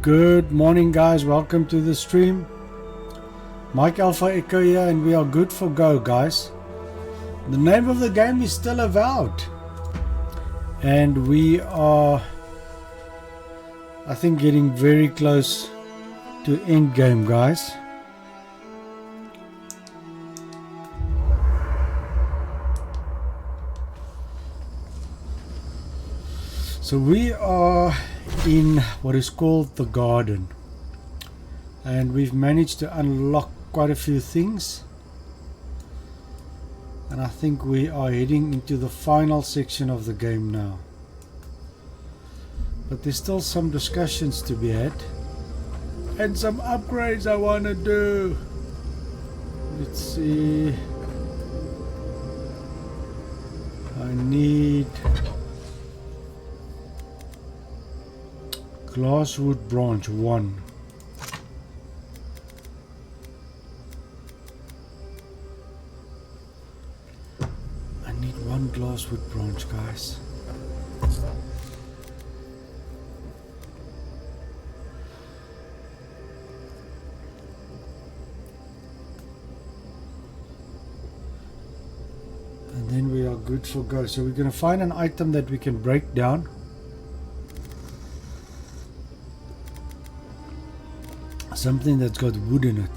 Good morning, guys. Welcome to the stream. Mike Alpha Echo here, and we are good for go, guys. The name of the game is still Avowed, and we are, I think, getting very close to end game, guys. So we are in what is called the garden, and we've managed to unlock quite a few things, and I think we are heading into the final section of the game now, but there's still some discussions to be had and some upgrades I want to do. Let's see, I need glasswood branch 1. I need 1 glasswood branch, guys. And then we are good for go. So we're going to find an item that we can break down. Something that's got wood in it.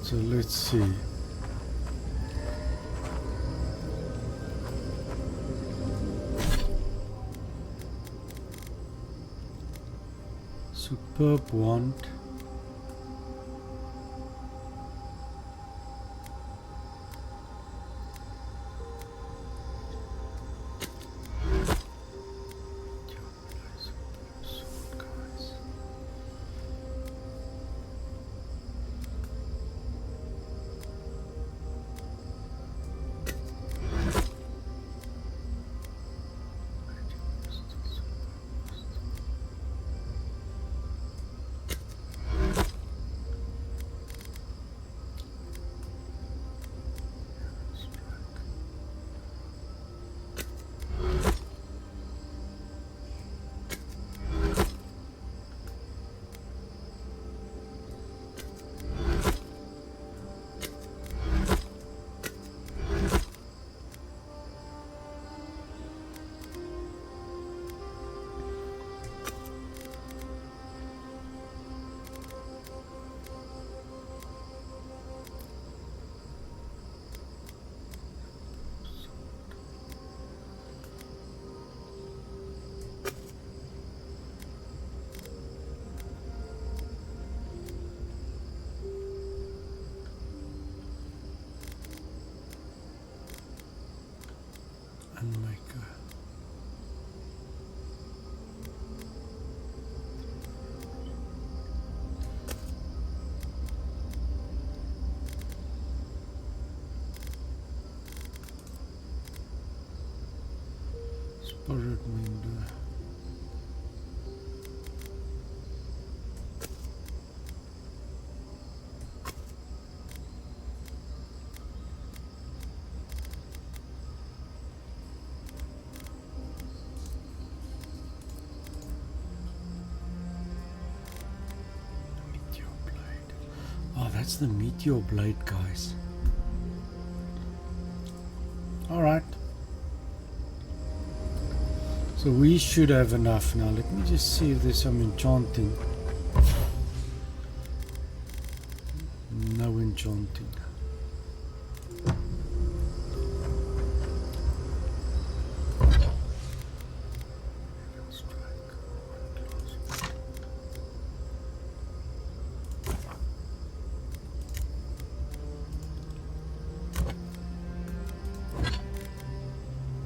So let's see. Superb wand. Spirit Mender. Oh, that's the meteor blade, guys. Alright. So we should have enough now. Let me just see if there's some enchanting. No enchanting.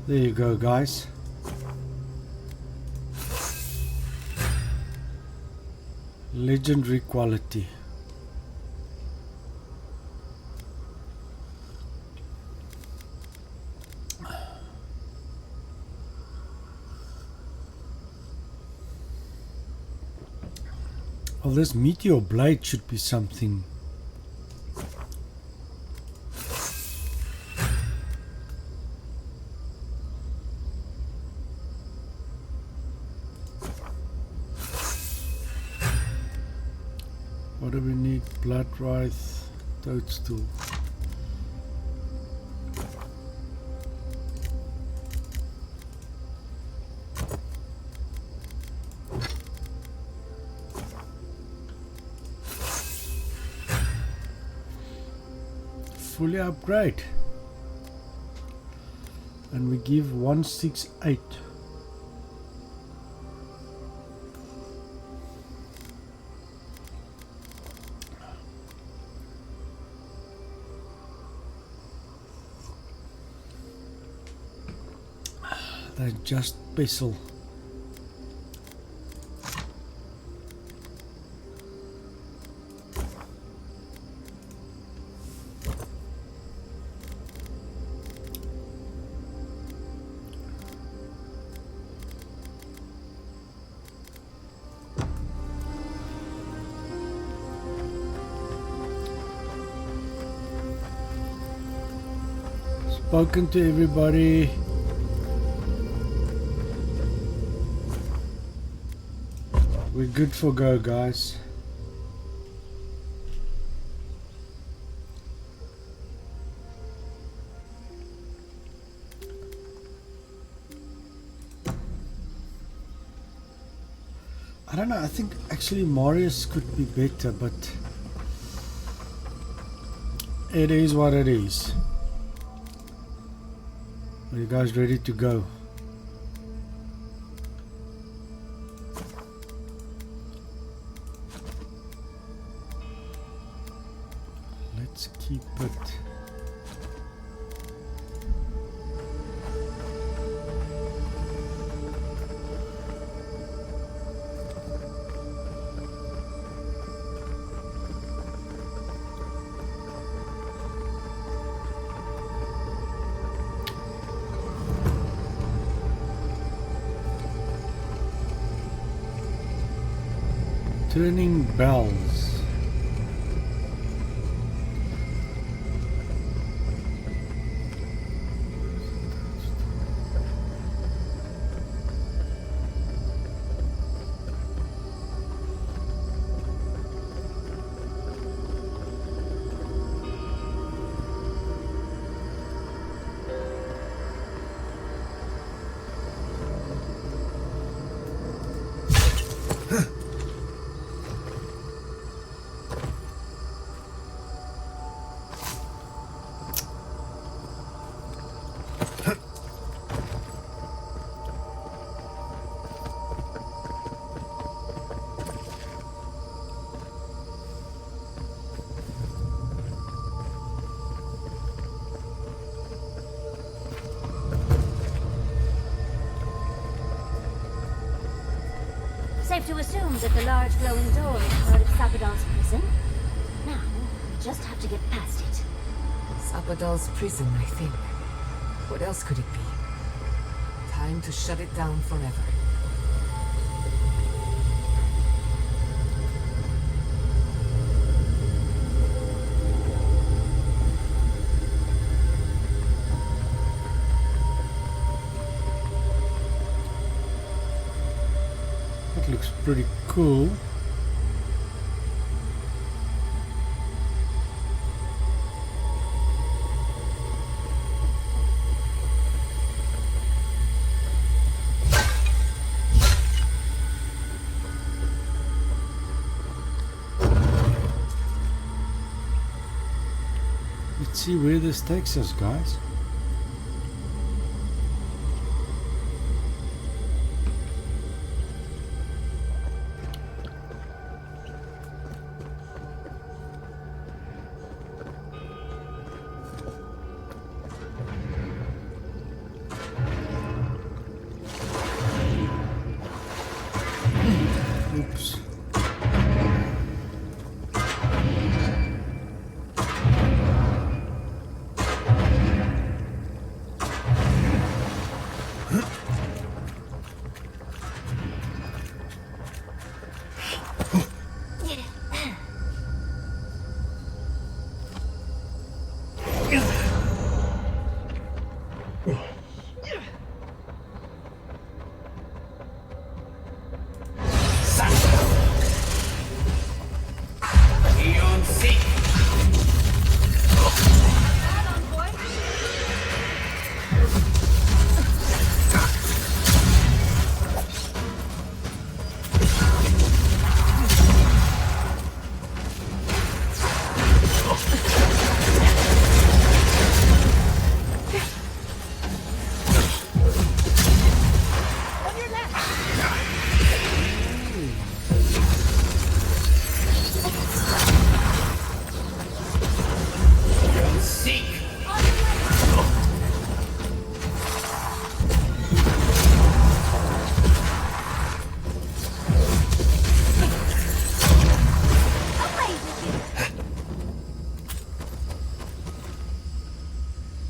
There you go, guys. Legendary quality. Well, this meteor blade should be something. What do we need? Blood wraith, toadstool. Fully upgrade. And we give 168. That's just Pessel. Spoken to everybody. We're good for go, guys. I don't know, I think actually Marius could be better, but it is what it is. Are you guys ready to go? Let's keep it. Turning bells. Safe to assume that the large glowing door is part of Sapadal's prison. Now, we just have to get past it. Sapadal's prison, I think. What else could it be? Time to shut it down forever. That looks pretty cool. Let's see where this takes us, guys. Oops.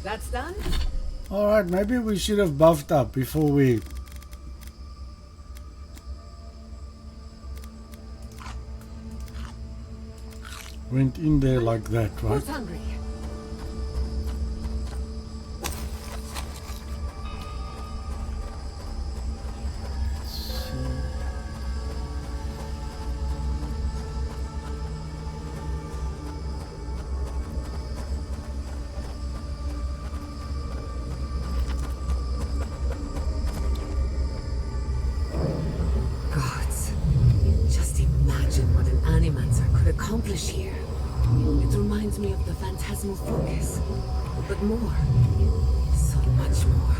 That's done? Alright, maybe we should have buffed up before we went in there like that, right? Who's hungry? Gods, just imagine what an animancer could accomplish here. It reminds me of the phantasmal focus, but more, so much more.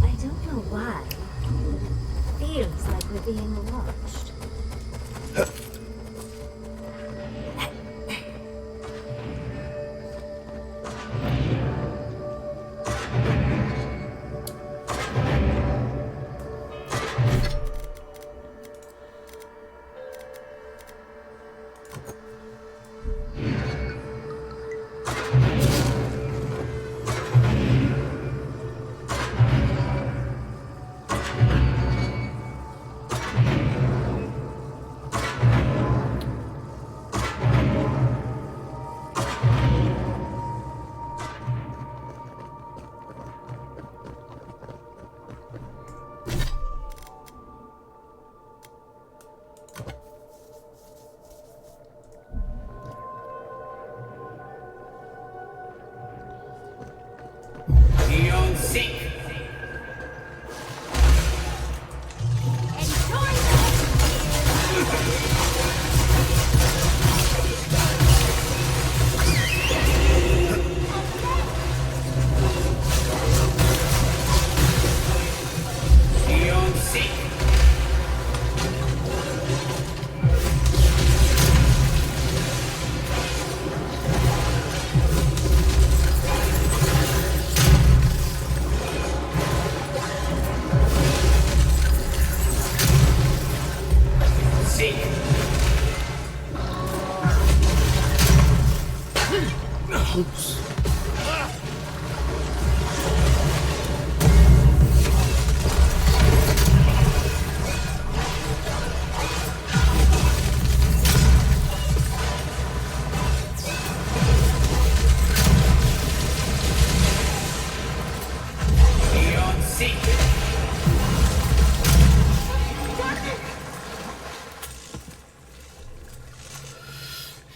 I don't know why. Feels like we're being watched. Oops.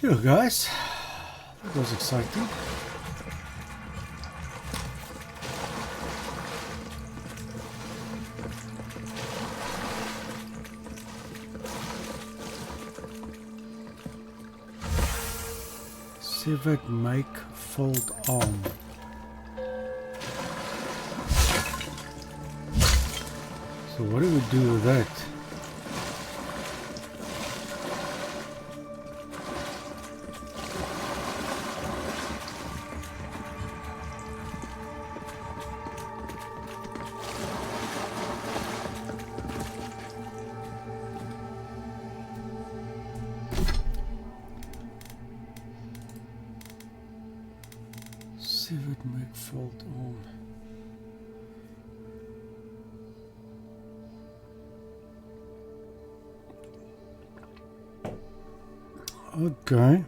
Phew, guys. That was exciting. Severed make fold arm. So what do we do with that? Severed make fold arm. Okay.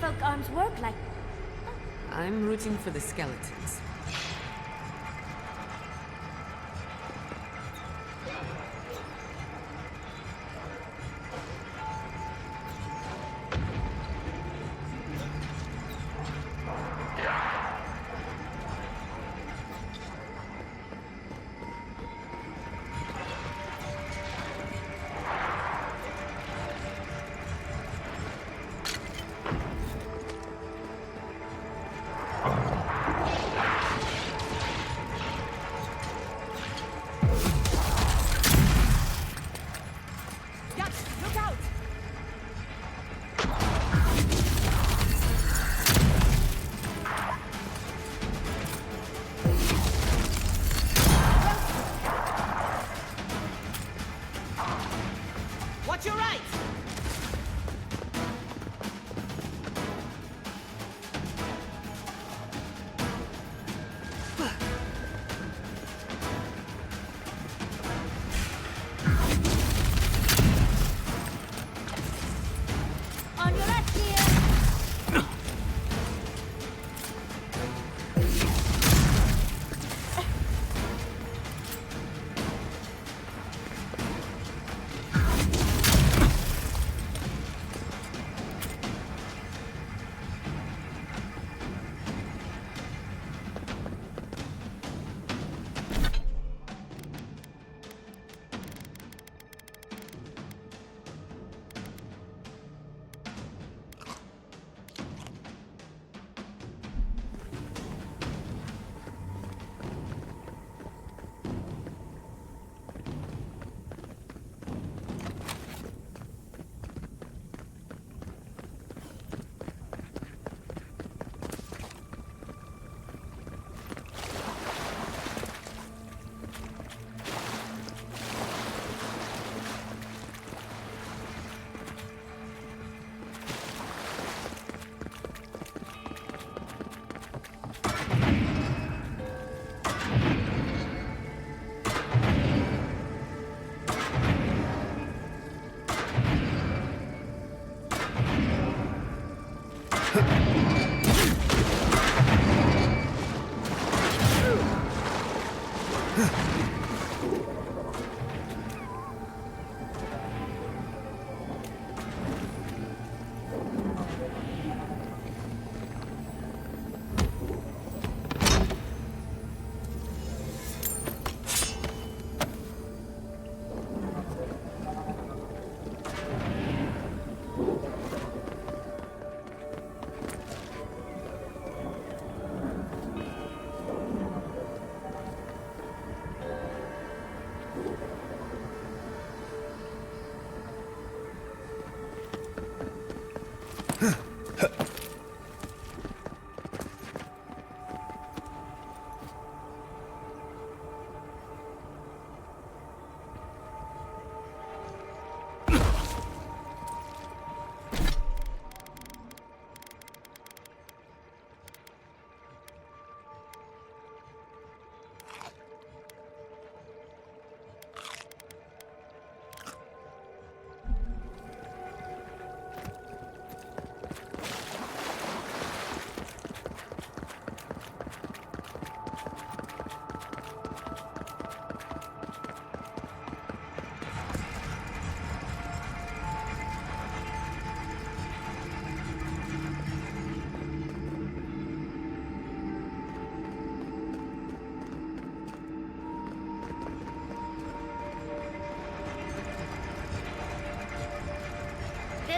Folk arms work like... I'm rooting for the skeletons. Watch your right! On your left here!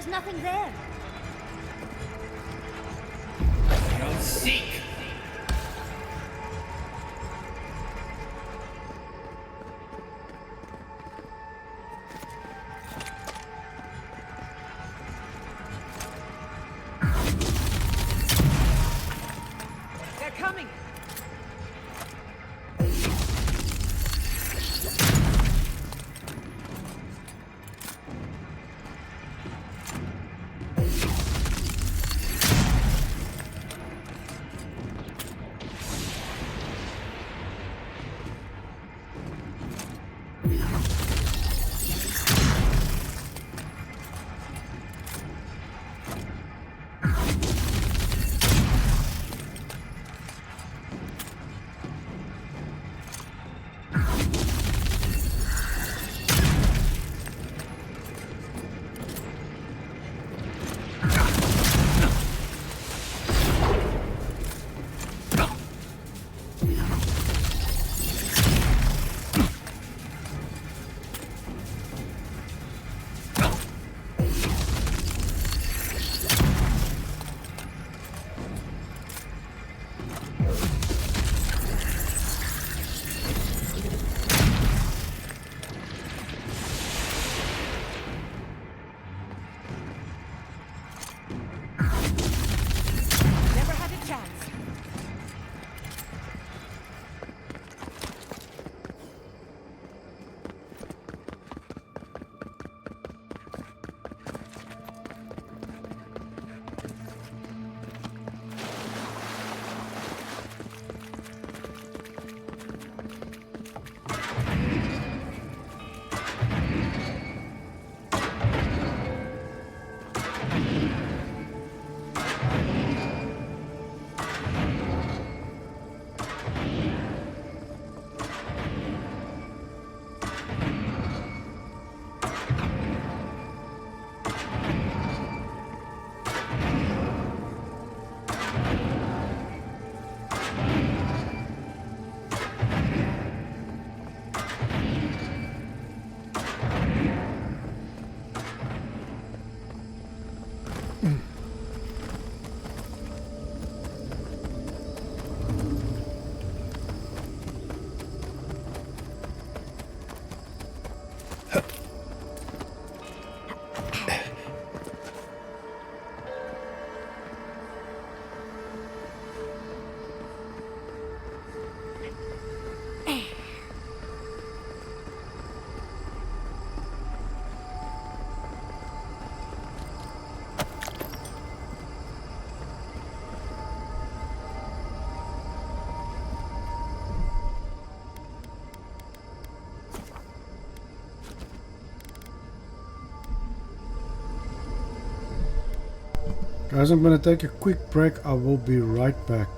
there's nothing there. Don't seek. They're coming! Never had a chance. Guys, I'm gonna take a quick break. I will be right back.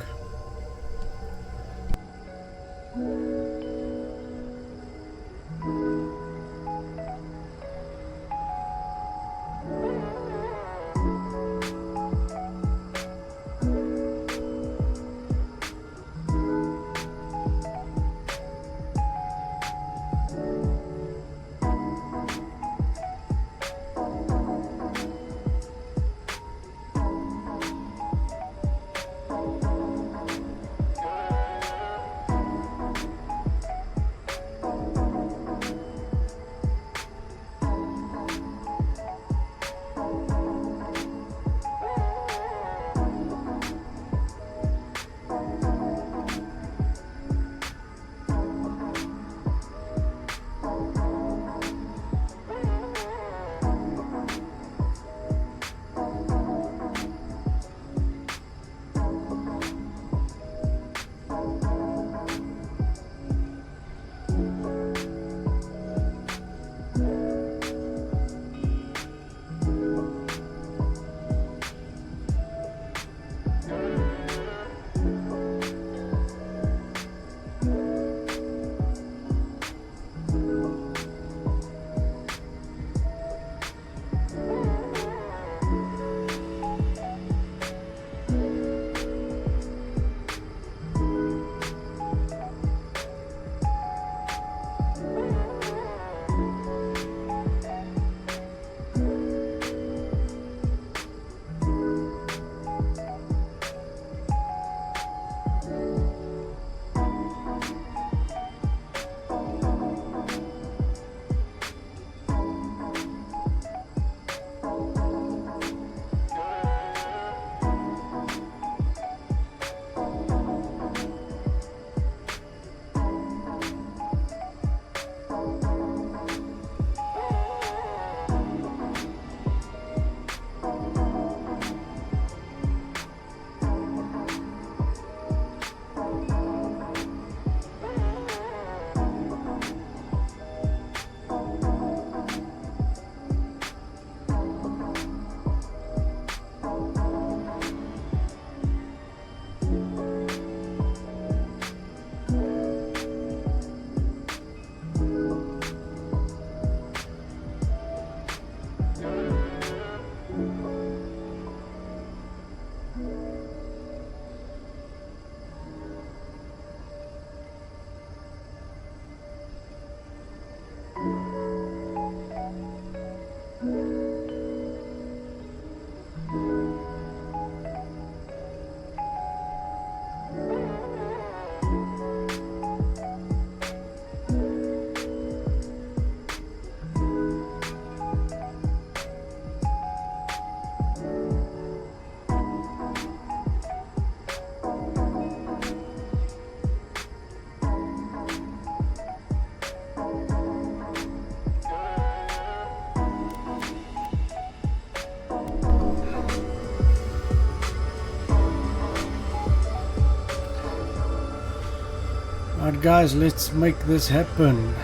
Alright guys, let's make this happen.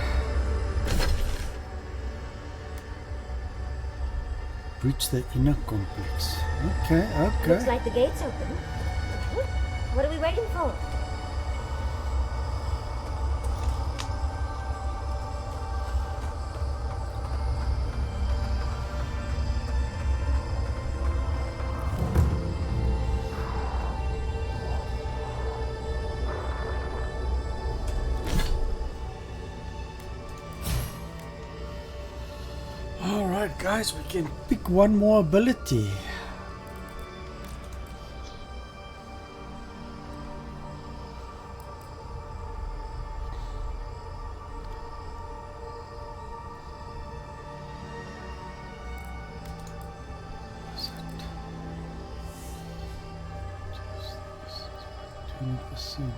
Breach the inner complex. Okay, Looks okay. like the gate's open. What are we waiting for? Alright guys, we can pick one more ability. Is it 20%?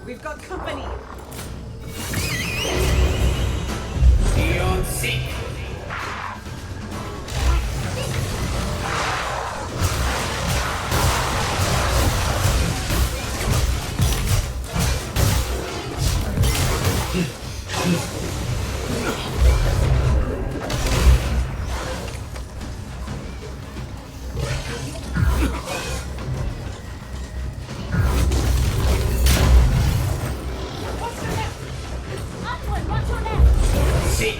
We've got company. Beyond seek. Upward, watch your left! Seek.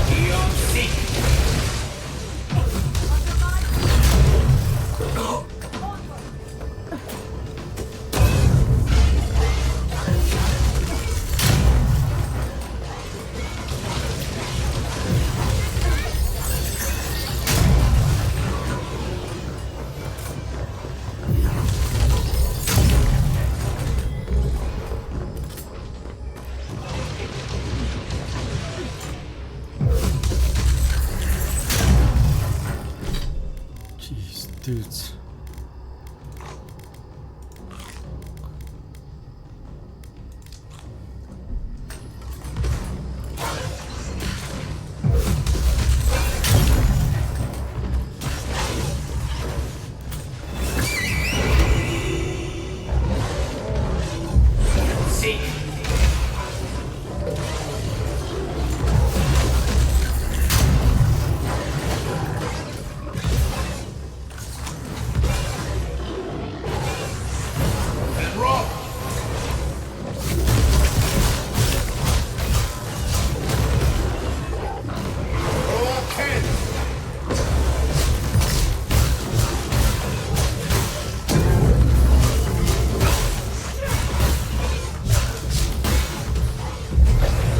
Beyond seek. Jeez, dudes. Seek. And roll. Roll 10.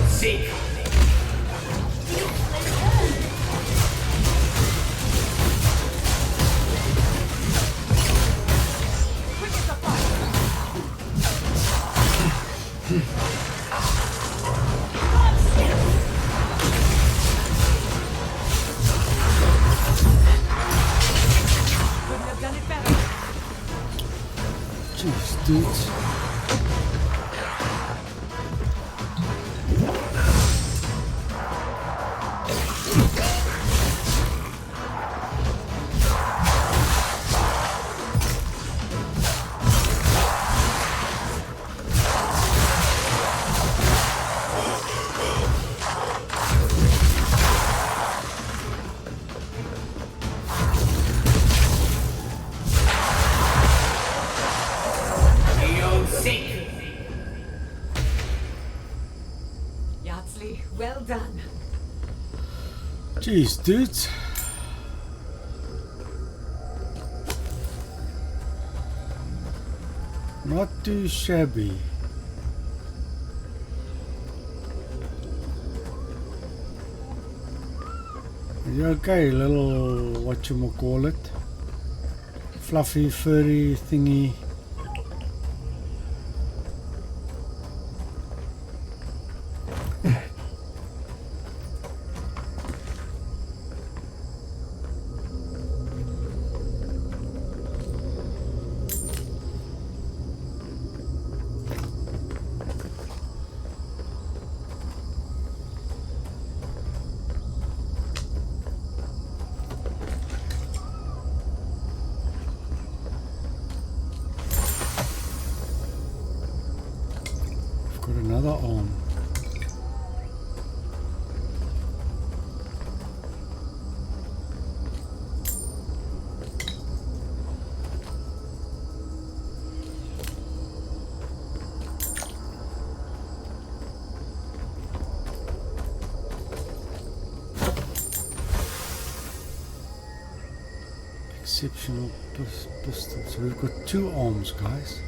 Seek. Couldn't have done it better. Jeez, dudes. Jeez, dudes. Not too shabby. You okay, little whatchamacallit? Fluffy, furry thingy. Got another arm. Exceptional pistol. So we've got 2 arms, guys.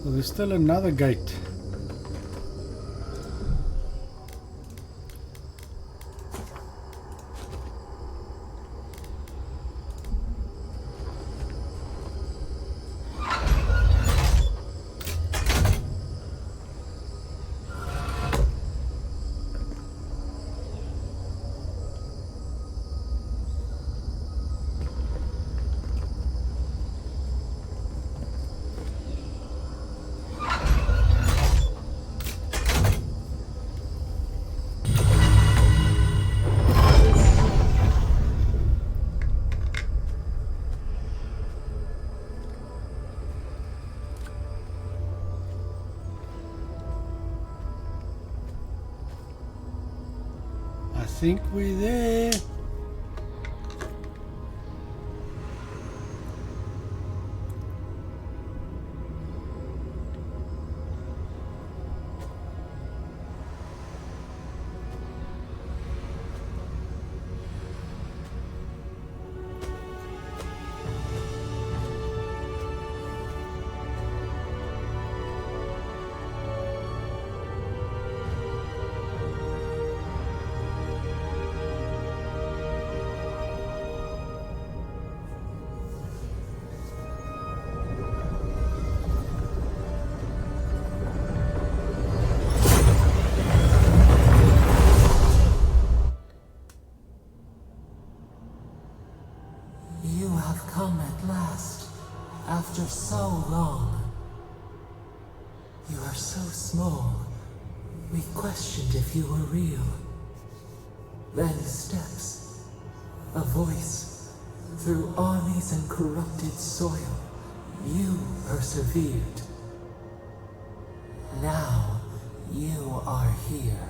So there's still another gate. I think we're there. You have come at last, after so long. You are so small. We questioned if you were real. Then steps, a voice, through armies and corrupted soil. You persevered. Now, you are here.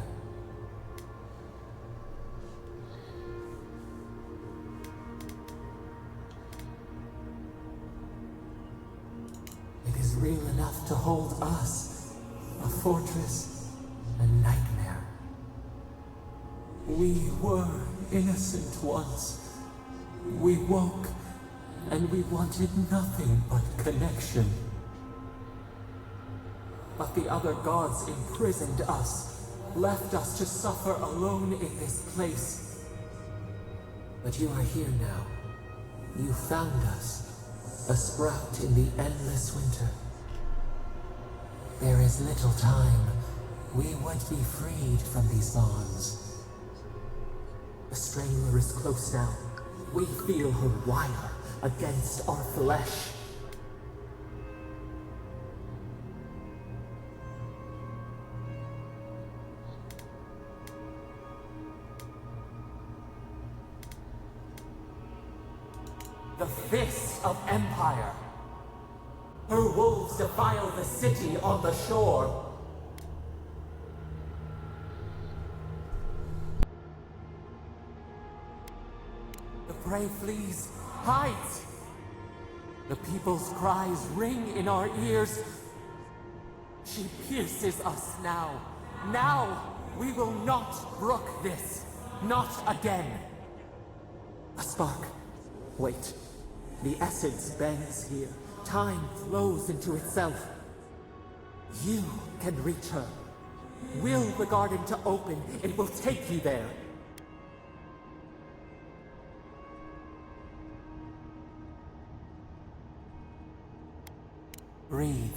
It is real enough to hold us, a fortress, a nightmare. We were innocent once. We woke, and we wanted nothing but connection. But the other gods imprisoned us, left us to suffer alone in this place. But you are here now. You found us, a sprout in the endless winter. There is little time. We would be freed from these bonds. The strangler is close now. We feel her wire against our flesh. The fist of empire. Her wolves defile the city on the shore. The prey flees, hides. The people's cries ring in our ears. She pierces us now. Now we will not brook this. Not again. A spark. Wait. The essence bends here. Time flows into itself. You can reach her. Will the garden to open, it will take you there. Breathe.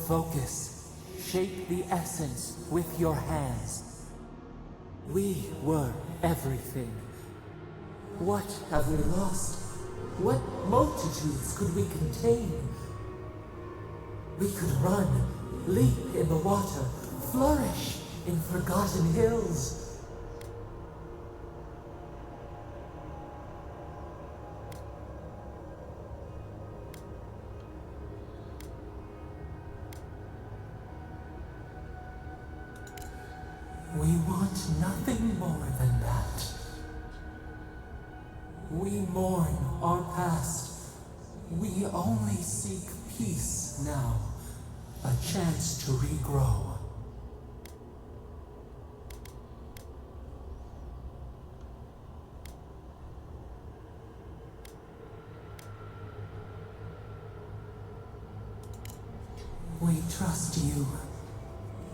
Focus. Shape the essence with your hands. We were everything. What have we lost? What multitudes could we contain? We could run, leap in the water, flourish in forgotten hills. We want nothing more than that. We mourn our past. We only seek peace now. A chance to regrow. We trust you.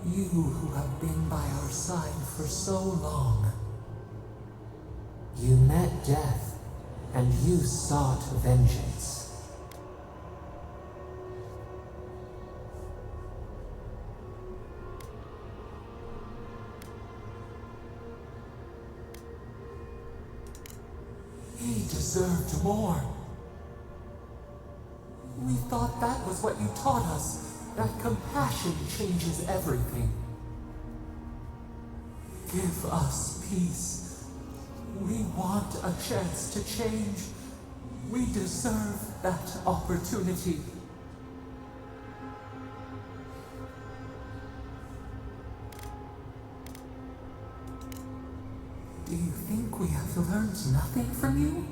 You who have been by our side for so long. You met death, and you sought vengeance. He deserved more. We thought that was what you taught us. That compassion changes everything. Give us peace. We want a chance to change. We deserve that opportunity. Do you think we have learned nothing from you?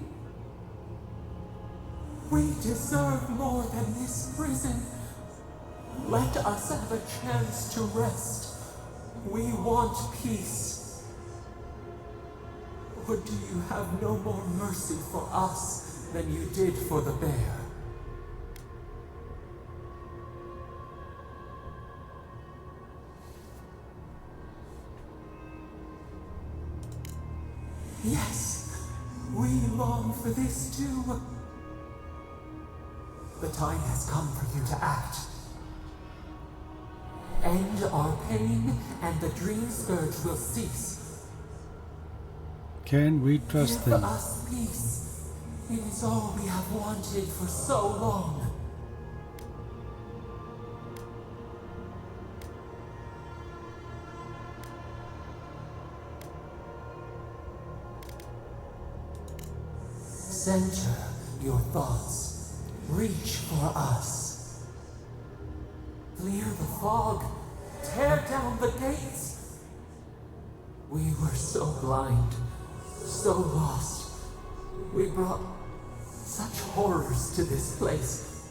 We deserve more than this prison. Let us have a chance to rest. We want peace. Or do you have no more mercy for us than you did for the bear? Yes, we long for this too. The time has come for you to act. End our pain, and the dream scourge will cease. Can we trust Give them? us peace. It is all we have wanted for so long. Center your thoughts. Reach for us. Clear the fog. Tear down the gates. We were so blind, so lost. We brought such horrors to this place.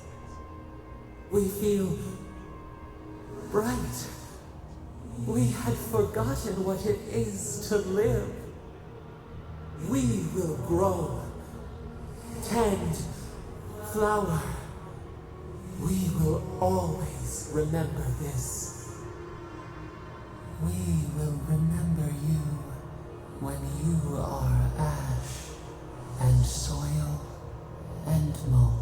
We feel bright. We had forgotten what it is to live. We will grow, tend, flower. We will always remember this. We will remember you when you are ash and soil and mold.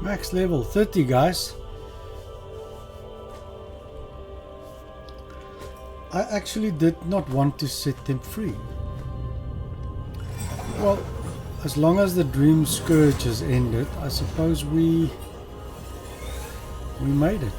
Max level 30, guys. I actually did not want to set them free. Well, as long as the dream scourge has ended, I suppose we made it.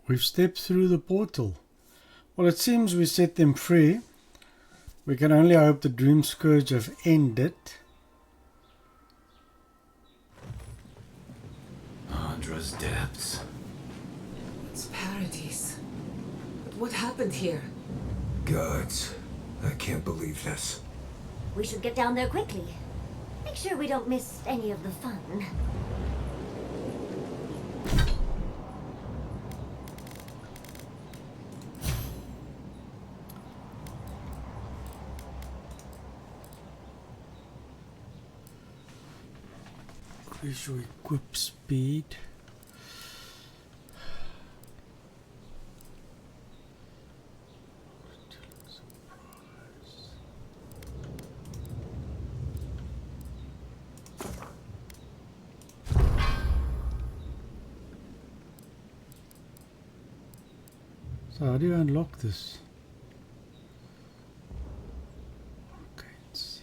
We've stepped through the portal. Well, it seems we set them free. We can only hope the Dream Scourge have ended. Andra's depths. It's paradise. But what happened here? Gods, I can't believe this. We should get down there quickly. Make sure we don't miss any of the fun. Increase your equip speed. So how do you unlock this? Okay, let's see.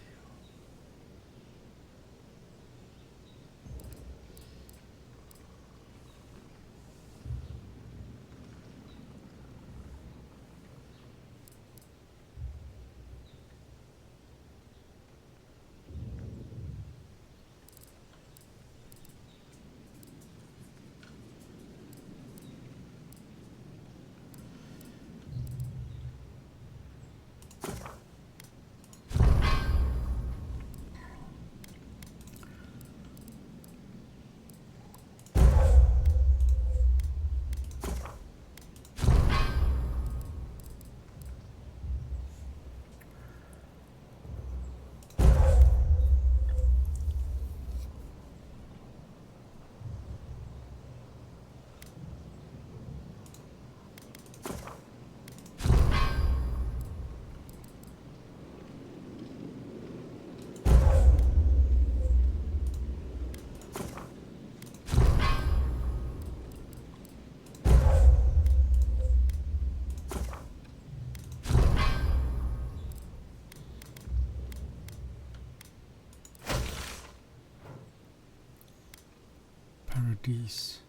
Paradise.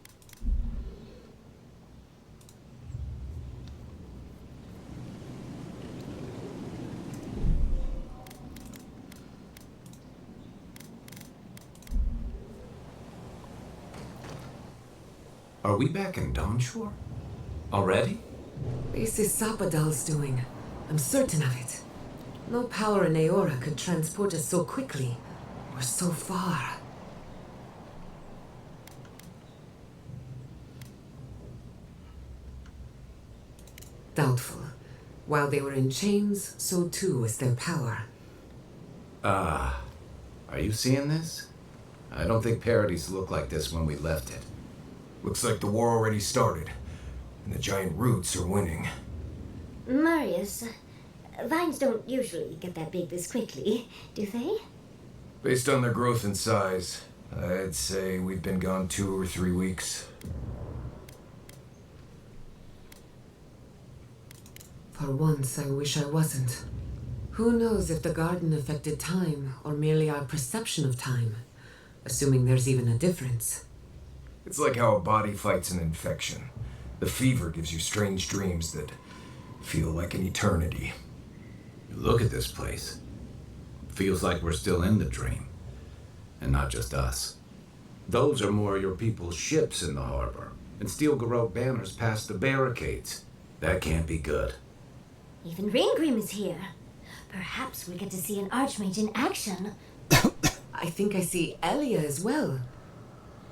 Are we back in Dawnshore? Already? This is Sapadal's doing. I'm certain of it. No power in Aora could transport us so quickly, or so far. Doubtful. While they were in chains, so too was their power. Are you seeing this? I don't think Paradise looked like this when we left it. Looks like the war already started, and the giant roots are winning. Marius, vines don't usually get that big this quickly, do they? Based on their growth and size, I'd say we've been gone 2 or 3 weeks. For once, I wish I wasn't. Who knows if the garden affected time, or merely our perception of time? Assuming there's even a difference. It's like how a body fights an infection. The fever gives you strange dreams that feel like an eternity. Look at this place. Feels like we're still in the dream. And not just us. Those are more of your people's ships in the harbor. And steel garrote banners past the barricades. That can't be good. Even Ringrim is here. Perhaps we get to see an Archmage in action. I think I see Elia as well.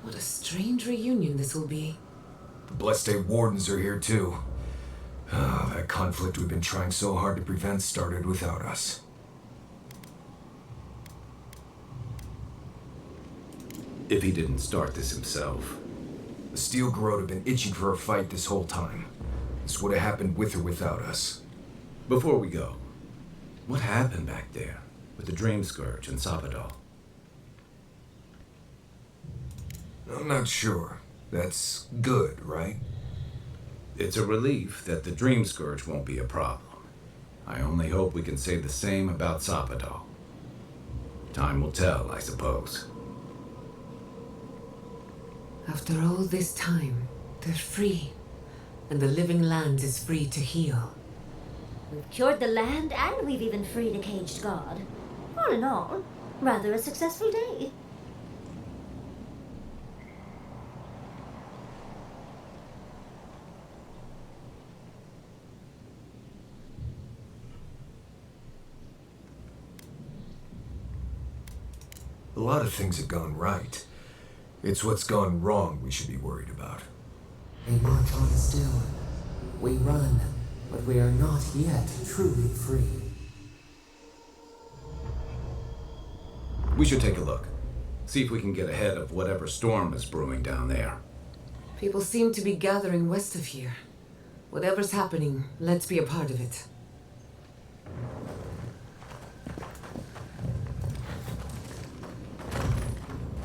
What a strange reunion this will be. The Blessed Day Wardens are here too. Oh, that conflict we've been trying so hard to prevent started without us. If he didn't start this himself. The Steel Garrote have been itching for a fight this whole time. This would have happened with or without us. Before we go, what happened back there with the Dream Scourge and Sapadal? I'm not sure. That's good, right? It's a relief that the Dream Scourge won't be a problem. I only hope we can say the same about Sapadal. Time will tell, I suppose. After all this time, they're free. and the living land is free to heal. We've cured the land, and we've even freed a caged god. All in all, rather a successful day. A lot of things have gone right. It's what's gone wrong we should be worried about. We march on still. We run, but we are not yet truly free. We should take a look. See if we can get ahead of whatever storm is brewing down there. People seem to be gathering west of here. Whatever's happening, let's be a part of it.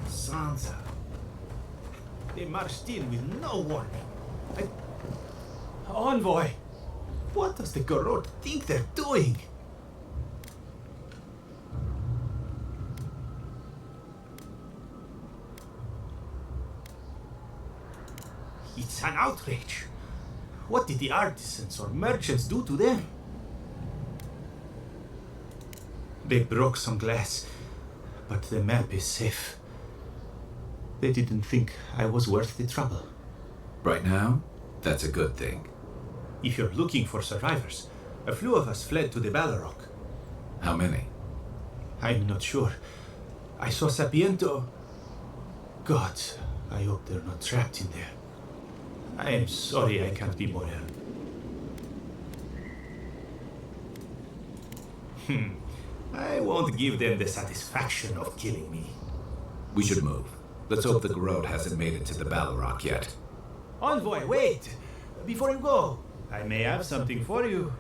Sansa. They marched in with no warning. Envoy! What does the Garrote think they're doing? It's an outrage. What did the artisans or merchants do to them? They broke some glass, but the map is safe. They didn't think I was worth the trouble. Right now, that's a good thing. If you're looking for survivors, a few of us fled to the Balrog. How many? I'm not sure. I saw Sapiento. God, I hope they're not trapped in there. I am sorry I can't be more help. I won't give them the satisfaction of killing me. We should move. Let's hope the Garrote hasn't made it to the Balrog yet. Envoy, wait! Before you go, I may have something for you.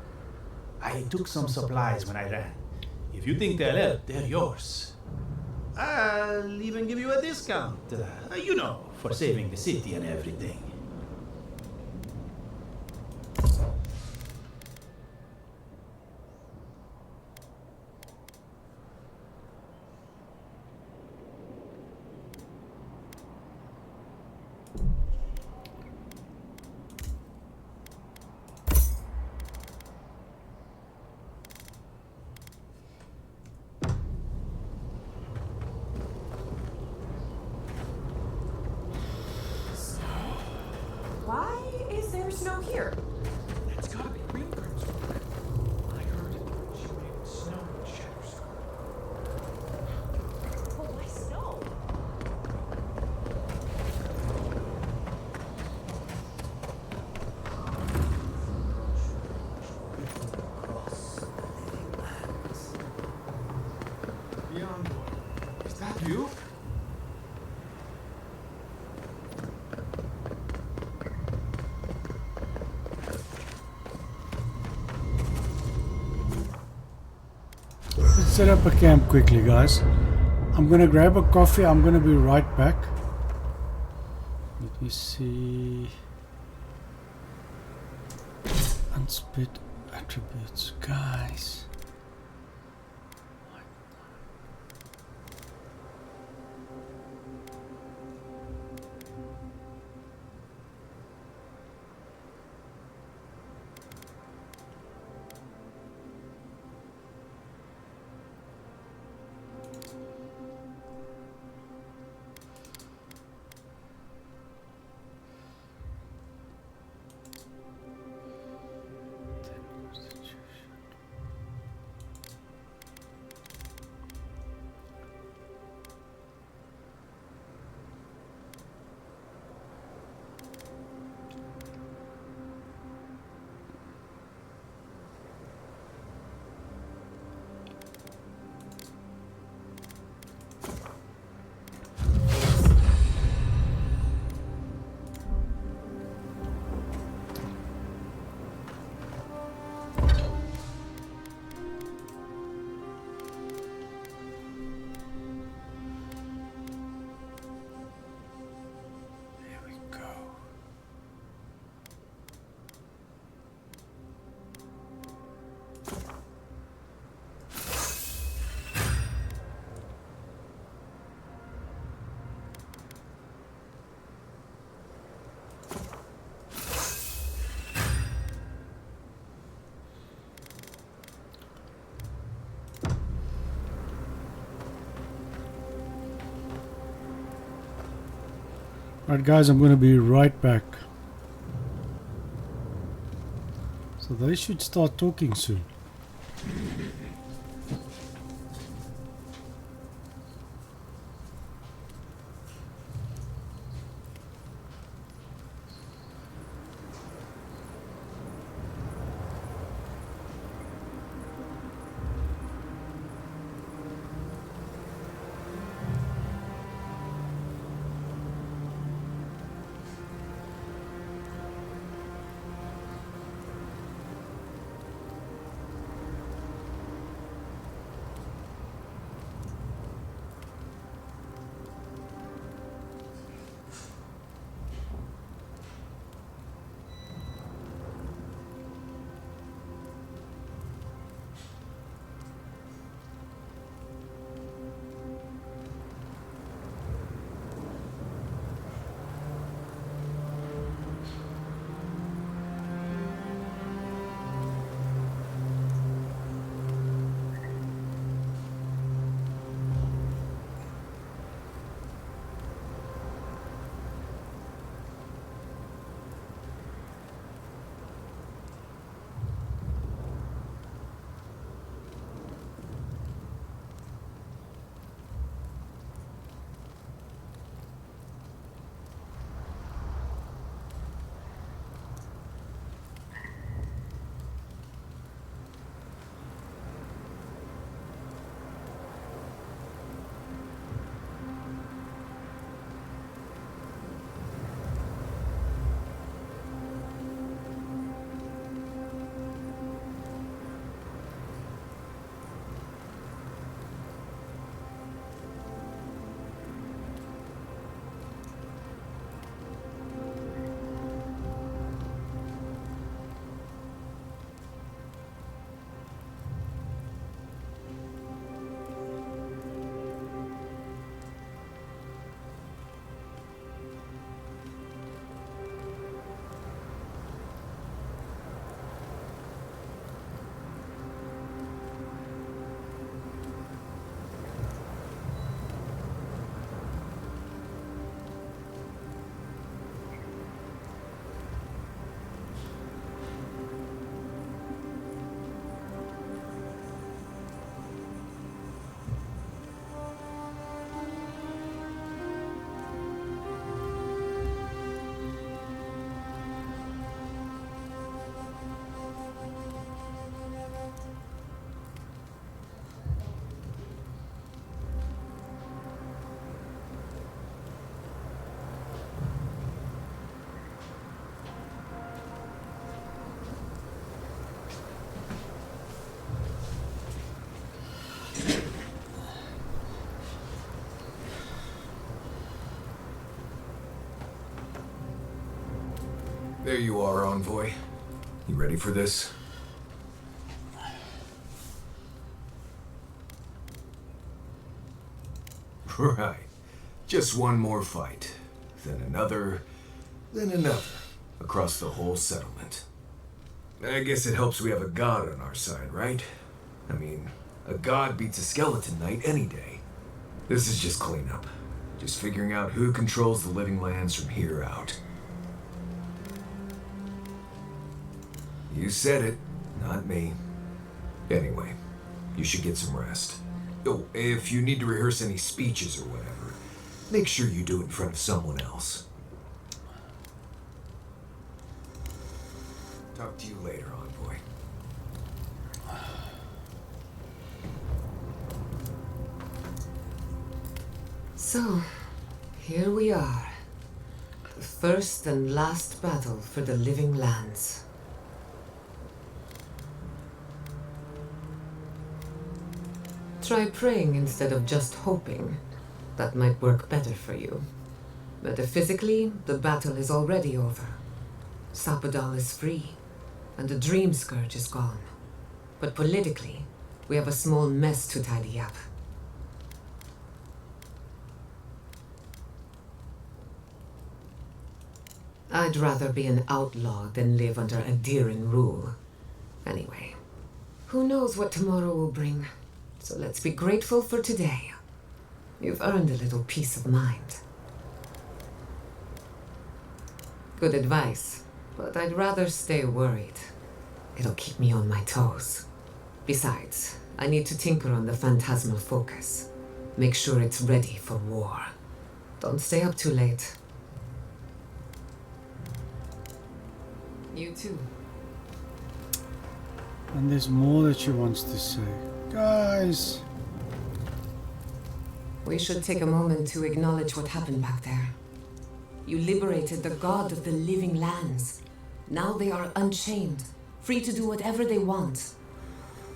I took some supplies when I ran. If you think they'll help, they're yours. I'll even give you a discount. You know, for saving the city and everything. Why is there snow here? That's gotta be Greenburn's work. I heard she made snow in Shatterstorm. Well, why snow? The envoy. Is that you? Let's set up a camp quickly, guys. I'm gonna grab a coffee. I'm gonna be right back. Let me see. Unsplit attributes, guys. Alright guys, I'm going to be right back. So they should start talking soon. There you are, Envoy. You ready for this? Right. Just one more fight. Then another. Then another. Across the whole settlement. I guess it helps we have a god on our side, right? I mean, a god beats a skeleton knight any day. This is just cleanup. Just figuring out who controls the living lands from here out. You said it, not me. Anyway, you should get some rest. Oh, if you need to rehearse any speeches or whatever, make sure you do it in front of someone else. Talk to you later, Envoy. So, here we are. The first and last battle for the living lands. Try praying instead of just hoping. That might work better for you. Metaphysically, the battle is already over. Sapadal is free, and the Dream Scourge is gone. But politically, we have a small mess to tidy up. I'd rather be an outlaw than live under Adiran rule. Anyway, who knows what tomorrow will bring? So let's be grateful for today. You've earned a little peace of mind. Good advice, but I'd rather stay worried. It'll keep me on my toes. Besides, I need to tinker on the phantasmal focus. Make sure it's ready for war. Don't stay up too late. You too. And there's more that she wants to say. Guys! We should take a moment to acknowledge what happened back there. You liberated the god of the living lands. Now they are unchained, free to do whatever they want.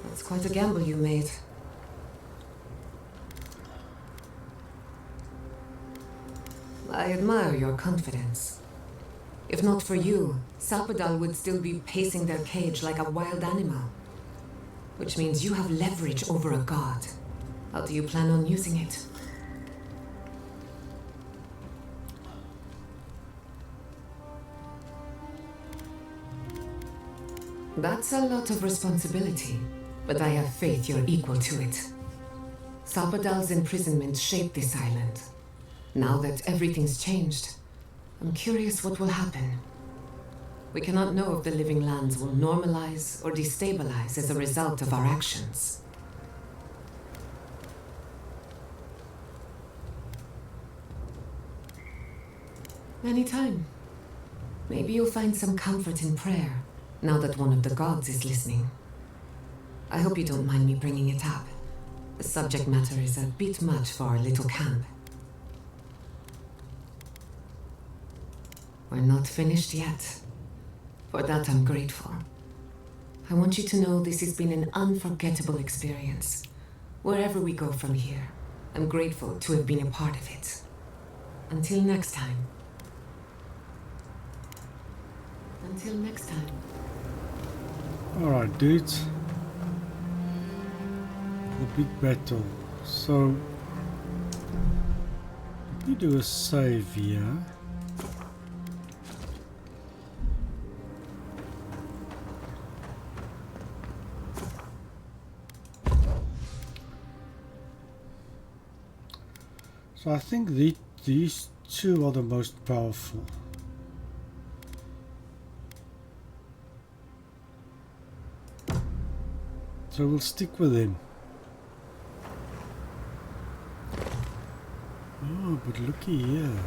That's quite a gamble you made. I admire your confidence. If not for you, Sapadal would still be pacing their cage like a wild animal. Which means you have leverage over a god. How do you plan on using it? That's a lot of responsibility, but I have faith you're equal to it. Sapadal's imprisonment shaped this island. Now that everything's changed, I'm curious what will happen. We cannot know if the living lands will normalize or destabilize as a result of our actions. Anytime. Maybe you'll find some comfort in prayer, now that one of the gods is listening. I hope you don't mind me bringing it up. The subject matter is a bit much for our little camp. We're not finished yet. For that, I'm grateful. I want you to know this has been an unforgettable experience. Wherever we go from here, I'm grateful to have been a part of it. Until next time. Until next time. Alright, dudes. The big battle. So, let me do a save here. So I think these two are the most powerful. So we'll stick with him. Oh, but looky here.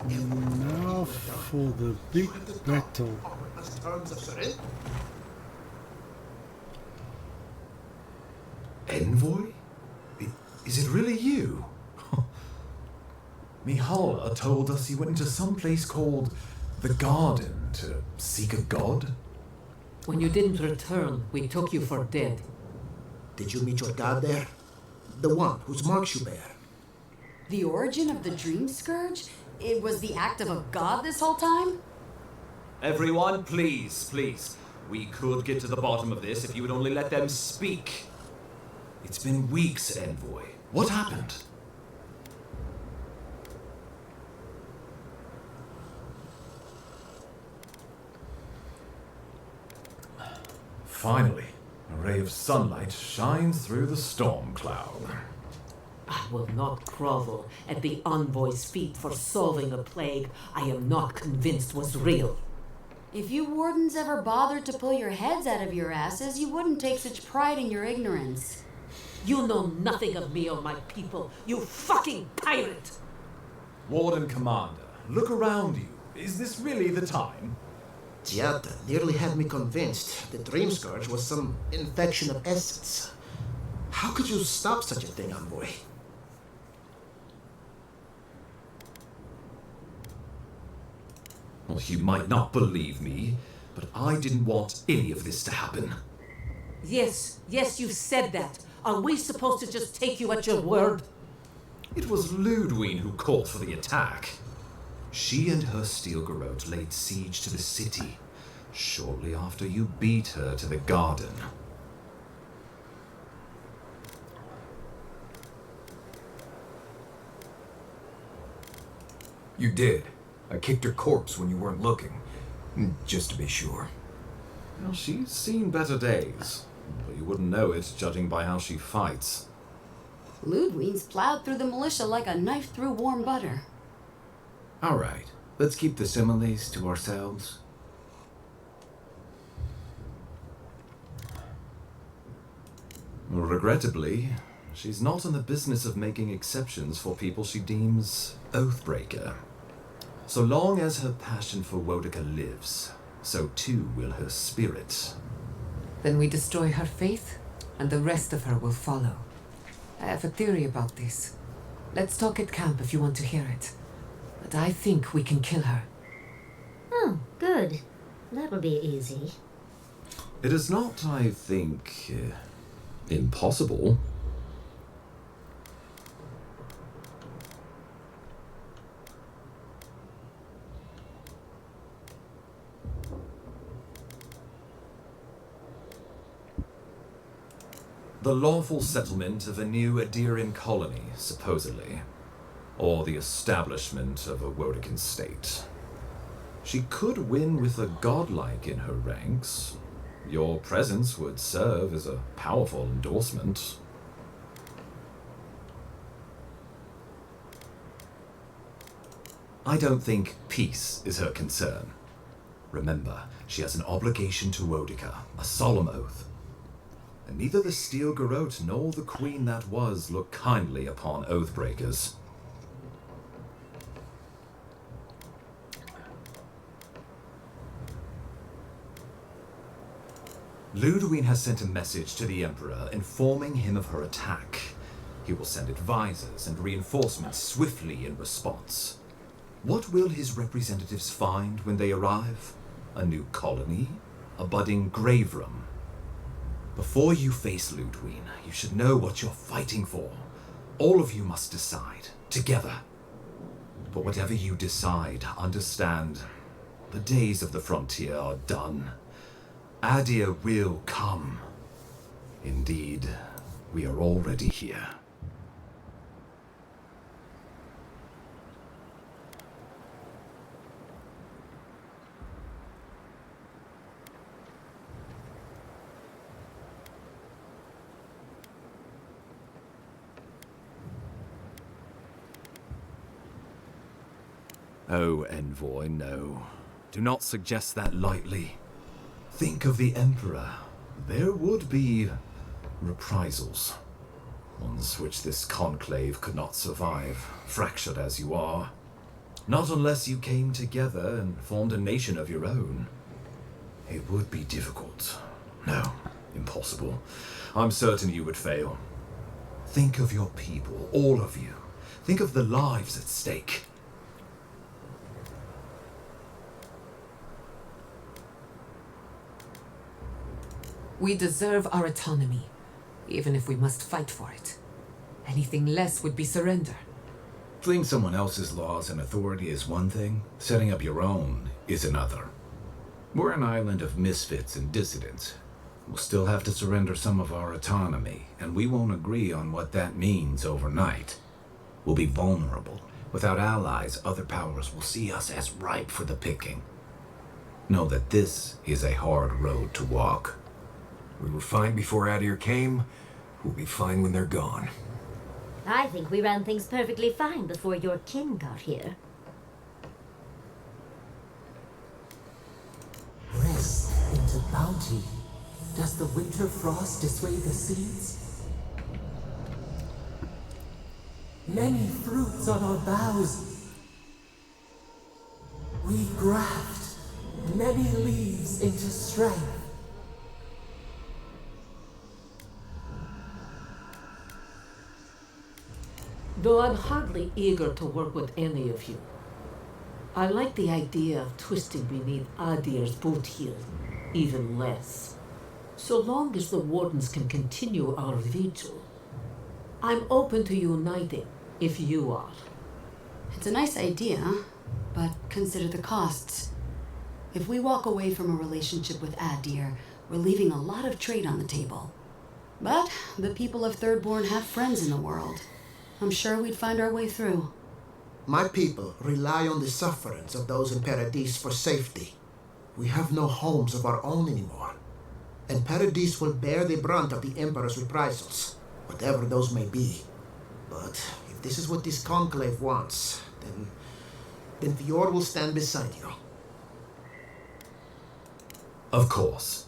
Now for the big battle. Envoy? Is it really you? Mihala told us you went into some place called the Garden to seek a god. When you didn't return, we took you for dead. Did you meet your god there? The one whose marks you bear? The origin of the Dream Scourge? It was the act of a god this whole time? Everyone, please, please. We could get to the bottom of this if you would only let them speak. It's been weeks, Envoy. What happened? Finally, a ray of sunlight shines through the storm cloud. I will not grovel at the envoy's feet for solving a plague I am not convinced was real. If you wardens ever bothered to pull your heads out of your asses, you wouldn't take such pride in your ignorance. You know nothing of me or my people, you fucking pirate! Warden Commander, look around you. Is this really the time? Giada nearly had me convinced the Dream Scourge was some infection of essence. How could you stop such a thing, envoy? Well, you might not believe me, But I didn't want any of this to happen. Yes, you said that. Are we supposed to just take you at your word? It was Ludwig who called for the attack. She and her steel garrote laid siege to the city shortly after you beat her to the garden. You did. I kicked her corpse when you weren't looking. Just to be sure. Well, she's seen better days, but you wouldn't know it judging by how she fights. Ludwig's plowed through the militia like a knife through warm butter. All right, let's keep the similes to ourselves. Regrettably, she's not in the business of making exceptions for people she deems Oathbreaker. So long as her passion for Wodica lives, so too will her spirit. Then we destroy her faith, and the rest of her will follow. I have a theory about this. Let's talk at camp if you want to hear it. But I think we can kill her. Oh, good. That will be easy. It is not, I think, impossible. The lawful settlement of a new Adirian colony, supposedly. Or the establishment of a Wodican state. She could win with a godlike in her ranks. Your presence would serve as a powerful endorsement. I don't think peace is her concern. Remember, she has an obligation to Wodica, a solemn oath. And neither the Steel Garrote nor the queen that was look kindly upon oathbreakers. Ludwig has sent a message to the Emperor informing him of her attack. He will send advisors and reinforcements swiftly in response. What will his representatives find when they arrive? A new colony? A budding grave room? Before you face Ludwig, you should know what you're fighting for. All of you must decide, together. But whatever you decide, understand, the days of the frontier are done. Adir will come. Indeed, we are already here. Oh, Envoy, no. Do not suggest that lightly. Think of the Emperor. There would be reprisals. Ones which this conclave could not survive, fractured as you are. Not unless you came together and formed a nation of your own. It would be difficult. No, impossible. I'm certain you would fail. Think of your people, all of you. Think of the lives at stake. We deserve our autonomy, even if we must fight for it. Anything less would be surrender. Fleeing someone else's laws and authority is one thing, setting up your own is another. We're an island of misfits and dissidents. We'll still have to surrender some of our autonomy, and we won't agree on what that means overnight. We'll be vulnerable. Without allies, other powers will see us as ripe for the picking. Know that this is a hard road to walk. We were fine before Adir came. We'll be fine when they're gone. I think we ran things perfectly fine before your kin got here. Rest into bounty. Does the winter frost dissuade the seeds? Many fruits on our boughs. We graft many leaves into strength. Though I'm hardly eager to work with any of you. I like the idea of twisting beneath Adir's boot heel even less. So long as the Wardens can continue our vigil, I'm open to uniting if you are. It's a nice idea, but consider the costs. If we walk away from a relationship with Adir, we're leaving a lot of trade on the table. But the people of Thirdborn have friends in the world. I'm sure we'd find our way through. My people rely on the sufferance of those in Paradise for safety. We have no homes of our own anymore. And Paradise will bear the brunt of the Emperor's reprisals, whatever those may be. But if this is what this conclave wants, then Fior will stand beside you. Of course.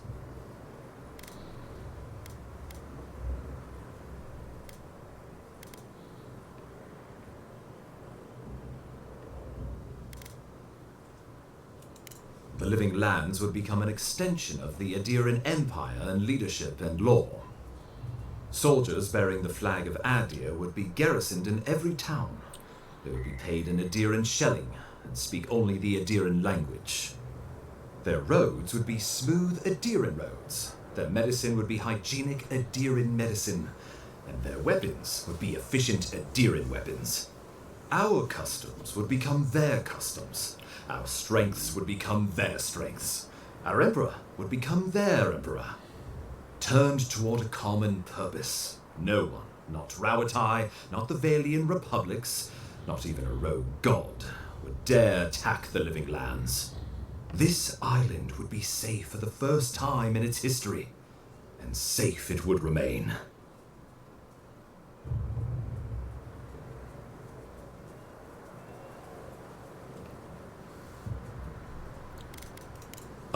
The Living Lands would become an extension of the Adiran Empire in leadership and law. Soldiers bearing the flag of Adir would be garrisoned in every town. They would be paid in Adiran shelling and speak only the Adiran language. Their roads would be smooth Adiran roads. Their medicine would be hygienic Adiran medicine. And their weapons would be efficient Adiran weapons. Our customs would become their customs. Our strengths would become their strengths. Our emperor would become their emperor. Turned toward a common purpose. No one, not Rawatai, not the Valian republics, not even a rogue god, would dare attack the Living Lands. This island would be safe for the first time in its history, and safe it would remain.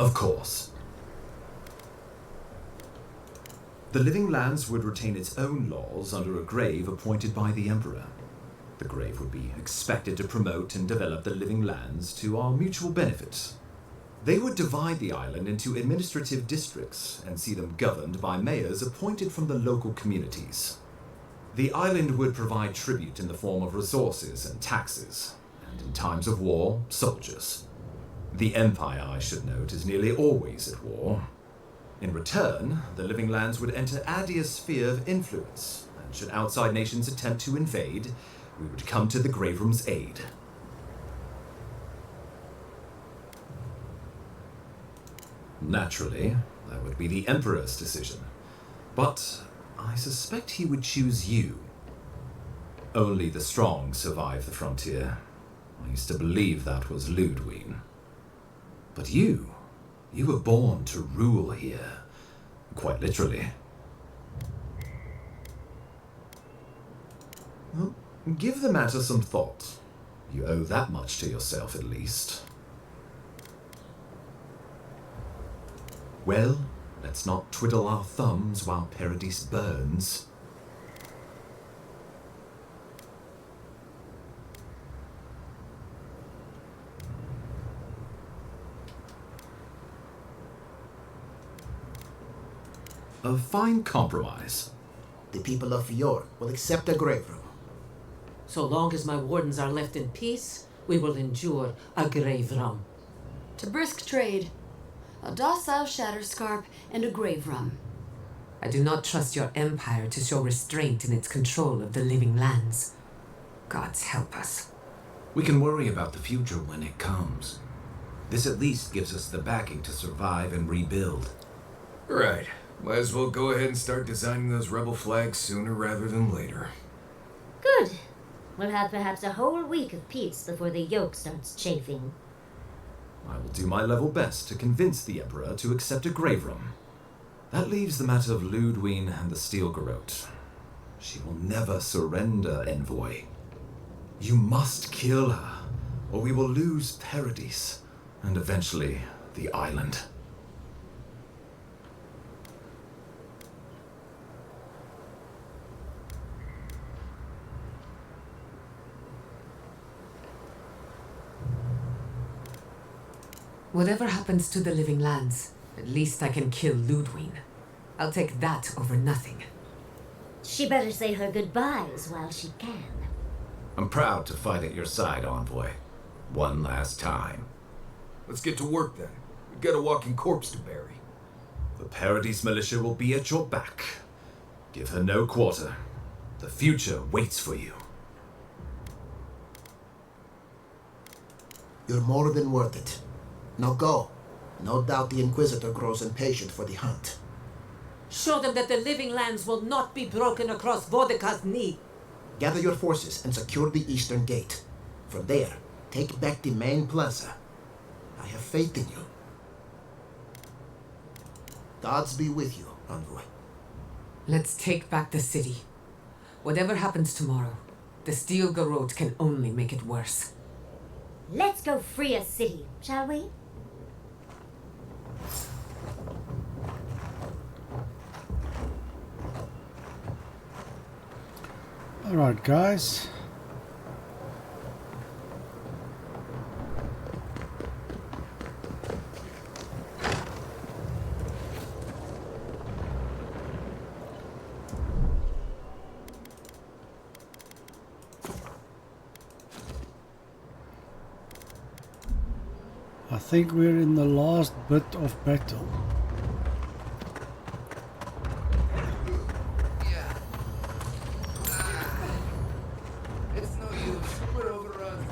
Of course. The Living Lands would retain its own laws under a grave appointed by the Emperor. The grave would be expected to promote and develop the Living Lands to our mutual benefit. They would divide the island into administrative districts and see them governed by mayors appointed from the local communities. The island would provide tribute in the form of resources and taxes, and in times of war, soldiers. The Empire, I should note, is nearly always at war. In return, the Living Lands would enter Adir's sphere of influence, and should outside nations attempt to invade, we would come to the Grave Room's aid. Naturally, that would be the Emperor's decision. But I suspect he would choose you. Only the strong survive the frontier. I used to believe that was Ludwig. But you were born to rule here. Quite literally. Well, give the matter some thought. You owe that much to yourself, at least. Well, let's not twiddle our thumbs while Paradise burns. A fine compromise. The people of Fior will accept a grave room. So long as my wardens are left in peace, we will endure a grave room. To brisk trade. A docile Shatterscarp and a grave room. I do not trust your empire to show restraint in its control of the Living Lands. Gods help us. We can worry about the future when it comes. This at least gives us the backing to survive and rebuild. Right. Might as well go ahead and start designing those rebel flags sooner rather than later. Good. We'll have perhaps a whole week of peace before the yoke starts chafing. I will do my level best to convince the Emperor to accept a grave room. That leaves the matter of Ludwig and the Steel Garrote. She will never surrender, Envoy. You must kill her, or we will lose Paradise, and eventually the island. Whatever happens to the Living Lands, at least I can kill Ludwig. I'll take that over nothing. She better say her goodbyes while she can. I'm proud to fight at your side, Envoy. One last time. Let's get to work then. We've got a walking corpse to bury. The Paradise Militia will be at your back. Give her no quarter. The future waits for you. You're more than worth it. Now go. No doubt the Inquisitor grows impatient for the hunt. Show them that the living lands will not be broken across Vodka's knee. Gather your forces and secure the eastern gate. From there, take back the main plaza. I have faith in you. Gods be with you, Envoy. Let's take back the city. Whatever happens tomorrow, the Steel Garrote can only make it worse. Let's go free a city, shall we? Alright, guys. I think we're in the last bit of battle. It's no use. We're overrun.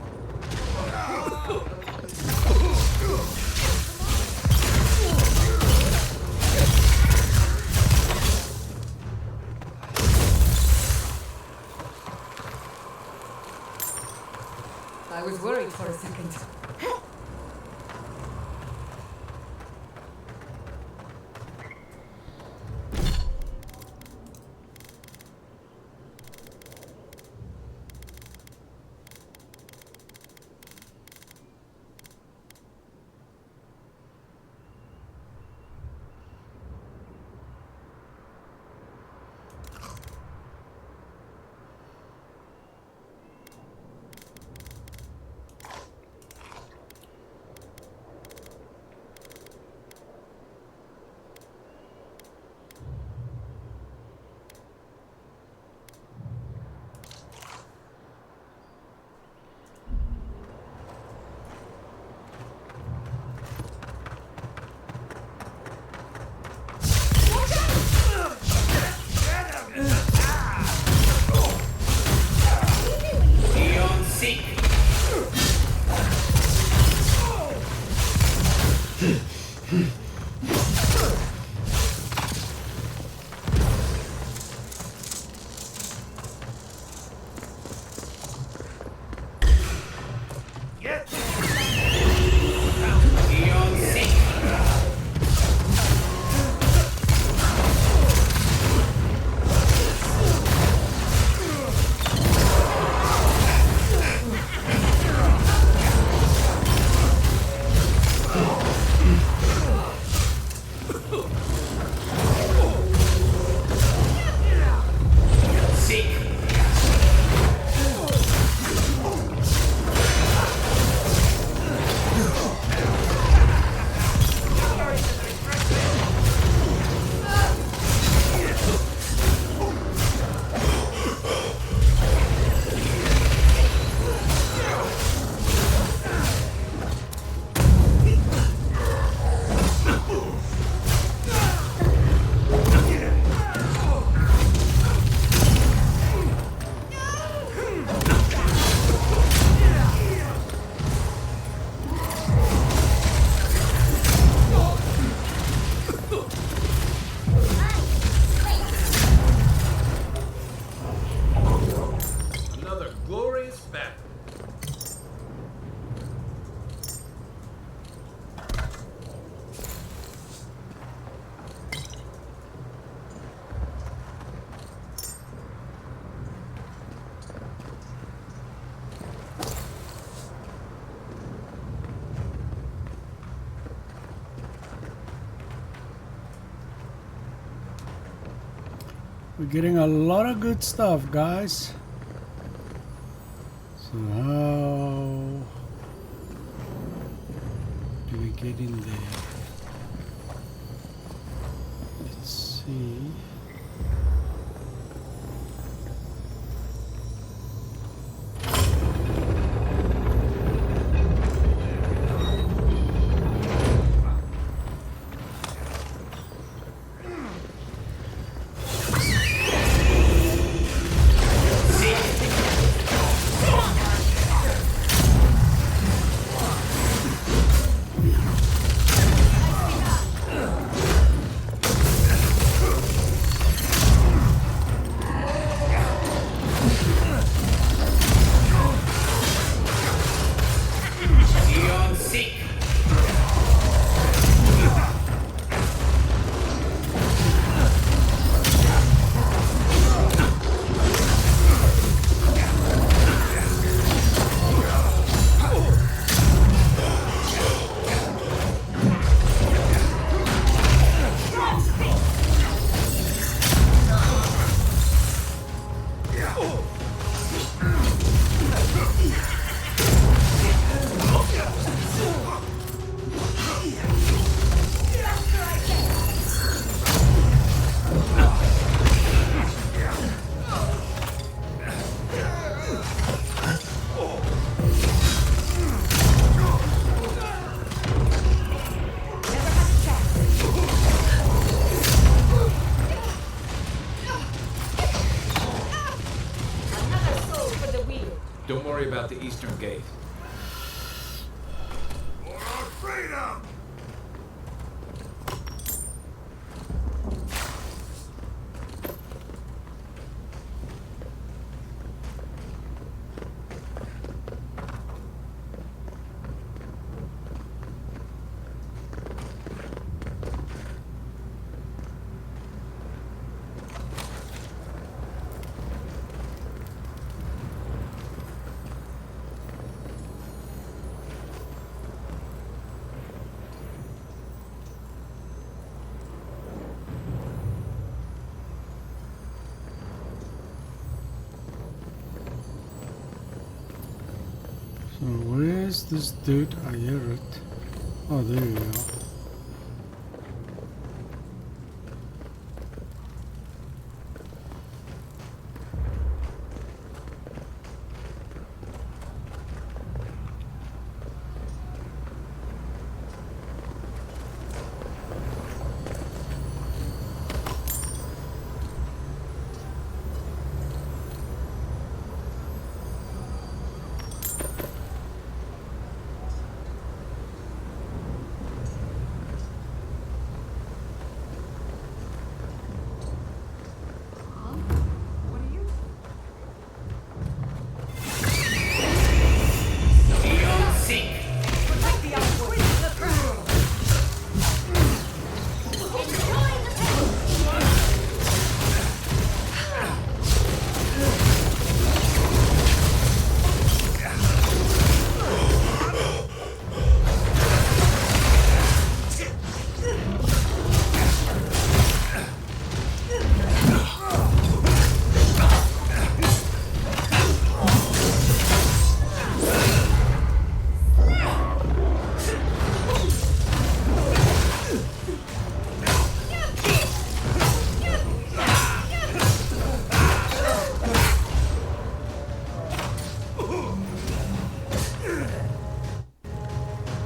I was worried for a second. We're getting a lot of good stuff, guys. So how do we get in there? Let's see. about the eastern gate. For our freedom! So where's this dude? I hear it. Oh, there you are.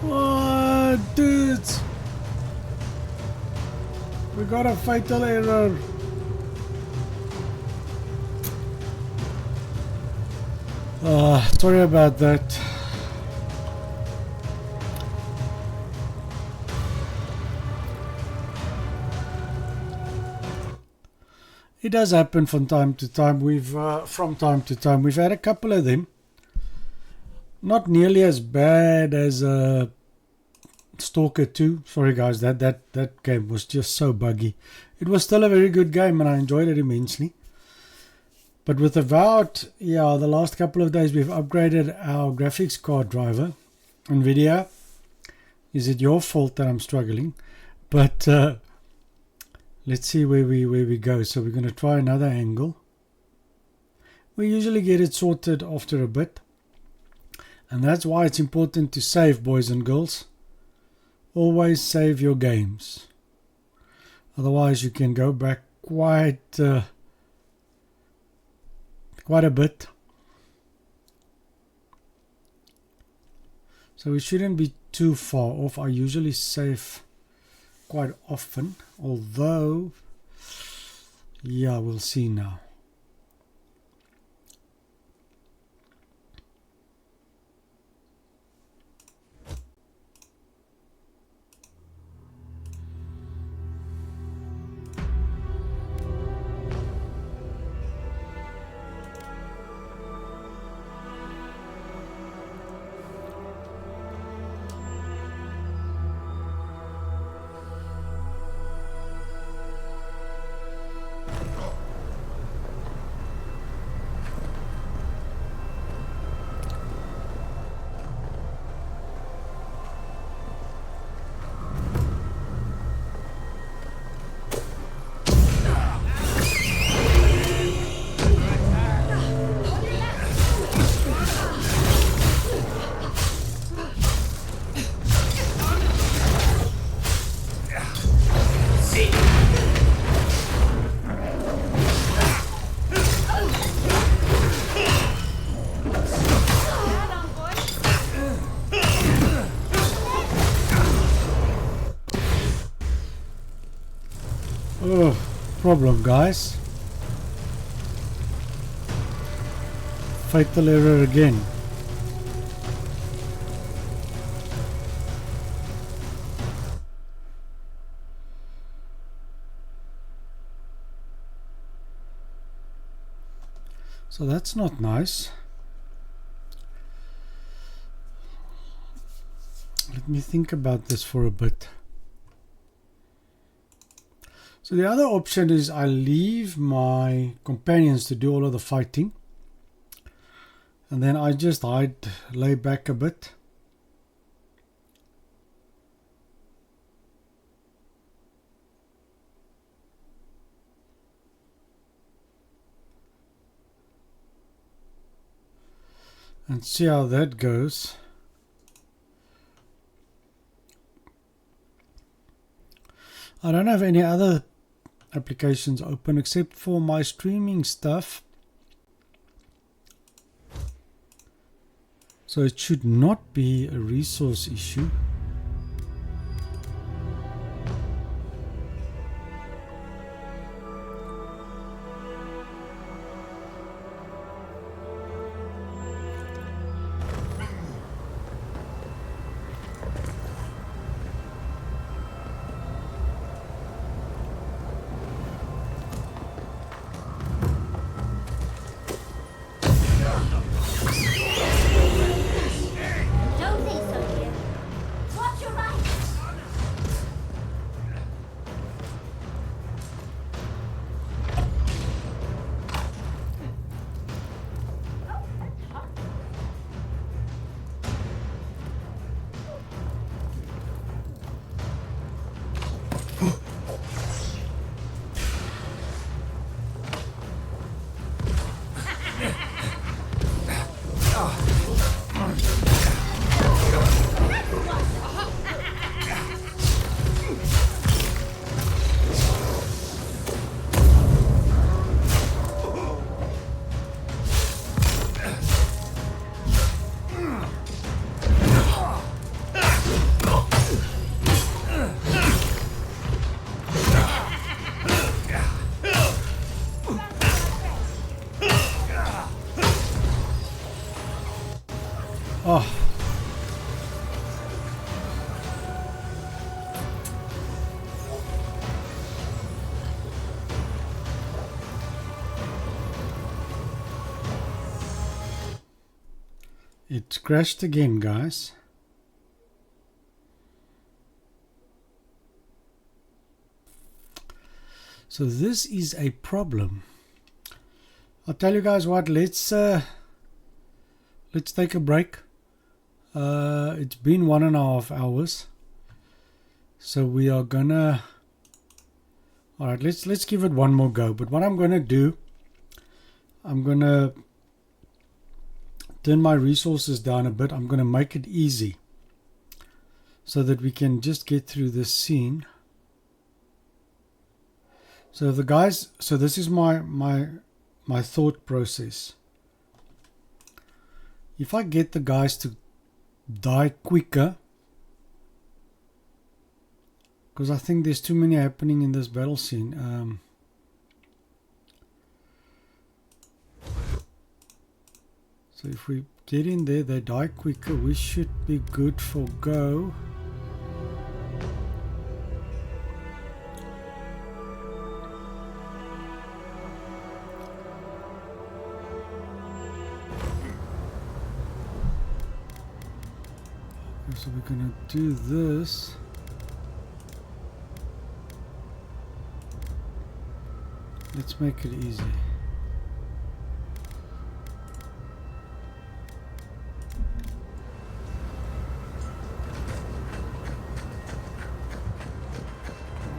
What, dudes? We got a fatal error. Sorry about that. It does happen from time to time. From time to time we've had a couple of them. Not nearly as bad as Stalker 2. Sorry guys, that game was just so buggy. It was still a very good game and I enjoyed it immensely. But with Avowed, yeah, the last couple of days we've upgraded our graphics card driver. NVIDIA, is it your fault that I'm struggling? But let's see where we go. So we're going to try another angle. We usually get it sorted after a bit. And that's why it's important to save, boys and girls. Always save your games. Otherwise you can go back quite a bit. So we shouldn't be too far off. I usually save quite often. Although, yeah, we'll see now. Oh, problem guys. Fatal error again. So that's not nice. Let me think about this for a bit. So the other option is I leave my companions to do all of the fighting. And then I just lay back a bit. And see how that goes. I don't have any other applications open except for my streaming stuff. So it should not be a resource issue. Don't think so, dear. Watch your right. Oh. It crashed again, guys. So this is a problem. I'll tell you guys what, let's take a break. It's been 1.5 hours. So we are gonna alright, let's give it one more go. But what I'm gonna do, I'm gonna turn my resources down a bit. I'm gonna make it easy so that we can just get through this scene. So the guys, so this is my thought process. If I get the guys to die quicker, because I think there's too many happening in this battle scene. So if we get in there, they die quicker, we should be good for go. So we're gonna do this. Let's make it easy.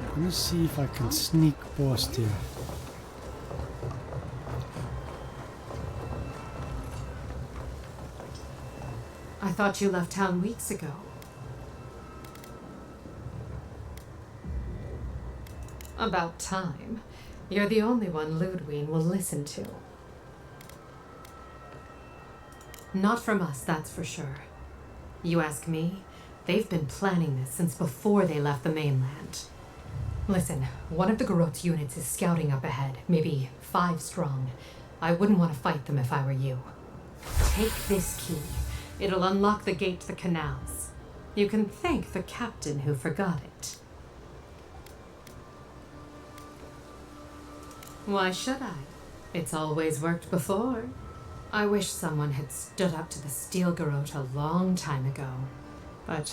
I'm gonna see if I can sneak past here. I thought you left town weeks ago. About time. You're the only one Ludwig will listen to. Not from us, that's for sure. You ask me, they've been planning this since before they left the mainland. Listen, one of the Garot's units is scouting up ahead, maybe 5 strong. I wouldn't want to fight them if I were you. Take this key. It'll unlock the gate to the canals. You can thank the captain who forgot it. Why should I? It's always worked before. I wish someone had stood up to the steel garrote a long time ago. But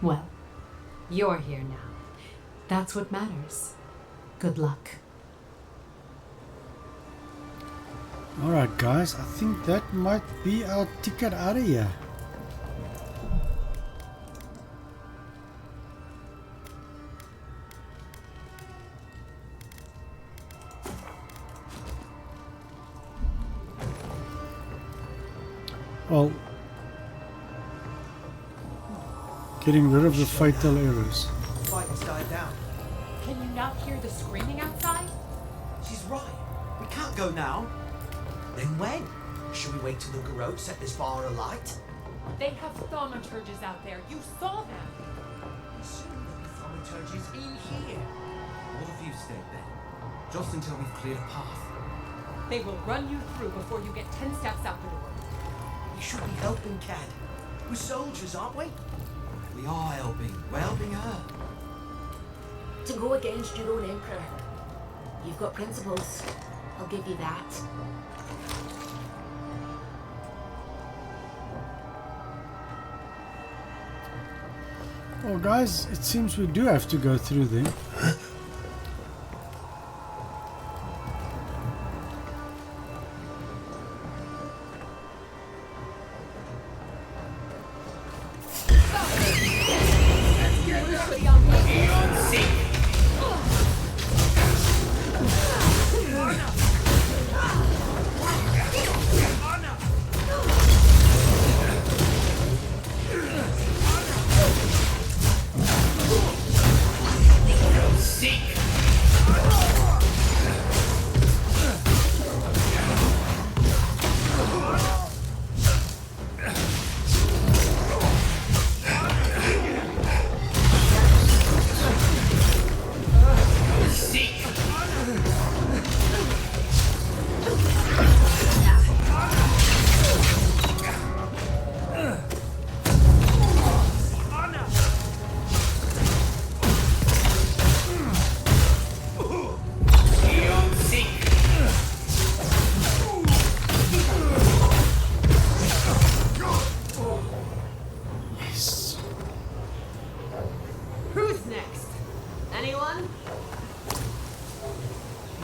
well, you're here now. That's what matters. Good luck. Alright guys, I think that might be our ticket out of here. Well, getting rid of the fatal errors. The fight has died down. Can you not hear the screaming outside? She's right. We can't go now. Then when? Should we wait till the garrote set this fire alight? They have thaumaturges out there. You saw them. Soon there'll be thaumaturges in here. What have you stayed then? Just until we've cleared a path. They will run you through before you get 10 steps out the door. We should be helping Cad. We're soldiers, aren't we? We are helping. We're helping her. To go against your own emperor. You've got principles. I'll give you that. Well guys, it seems we do have to go through them.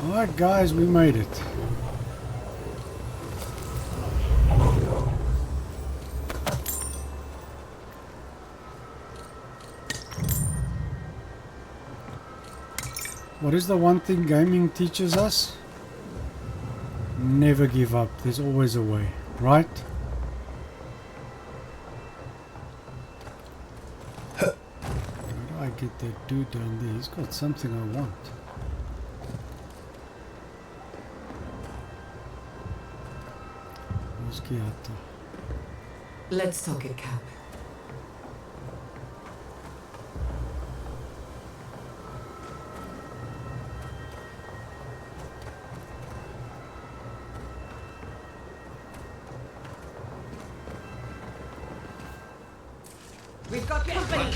Alright guys, we made it. What is the one thing gaming teaches us? Never give up. There's always a way, right? Where do I get that dude down there? He's got something I want. Let's talk it, Cap. We've got company.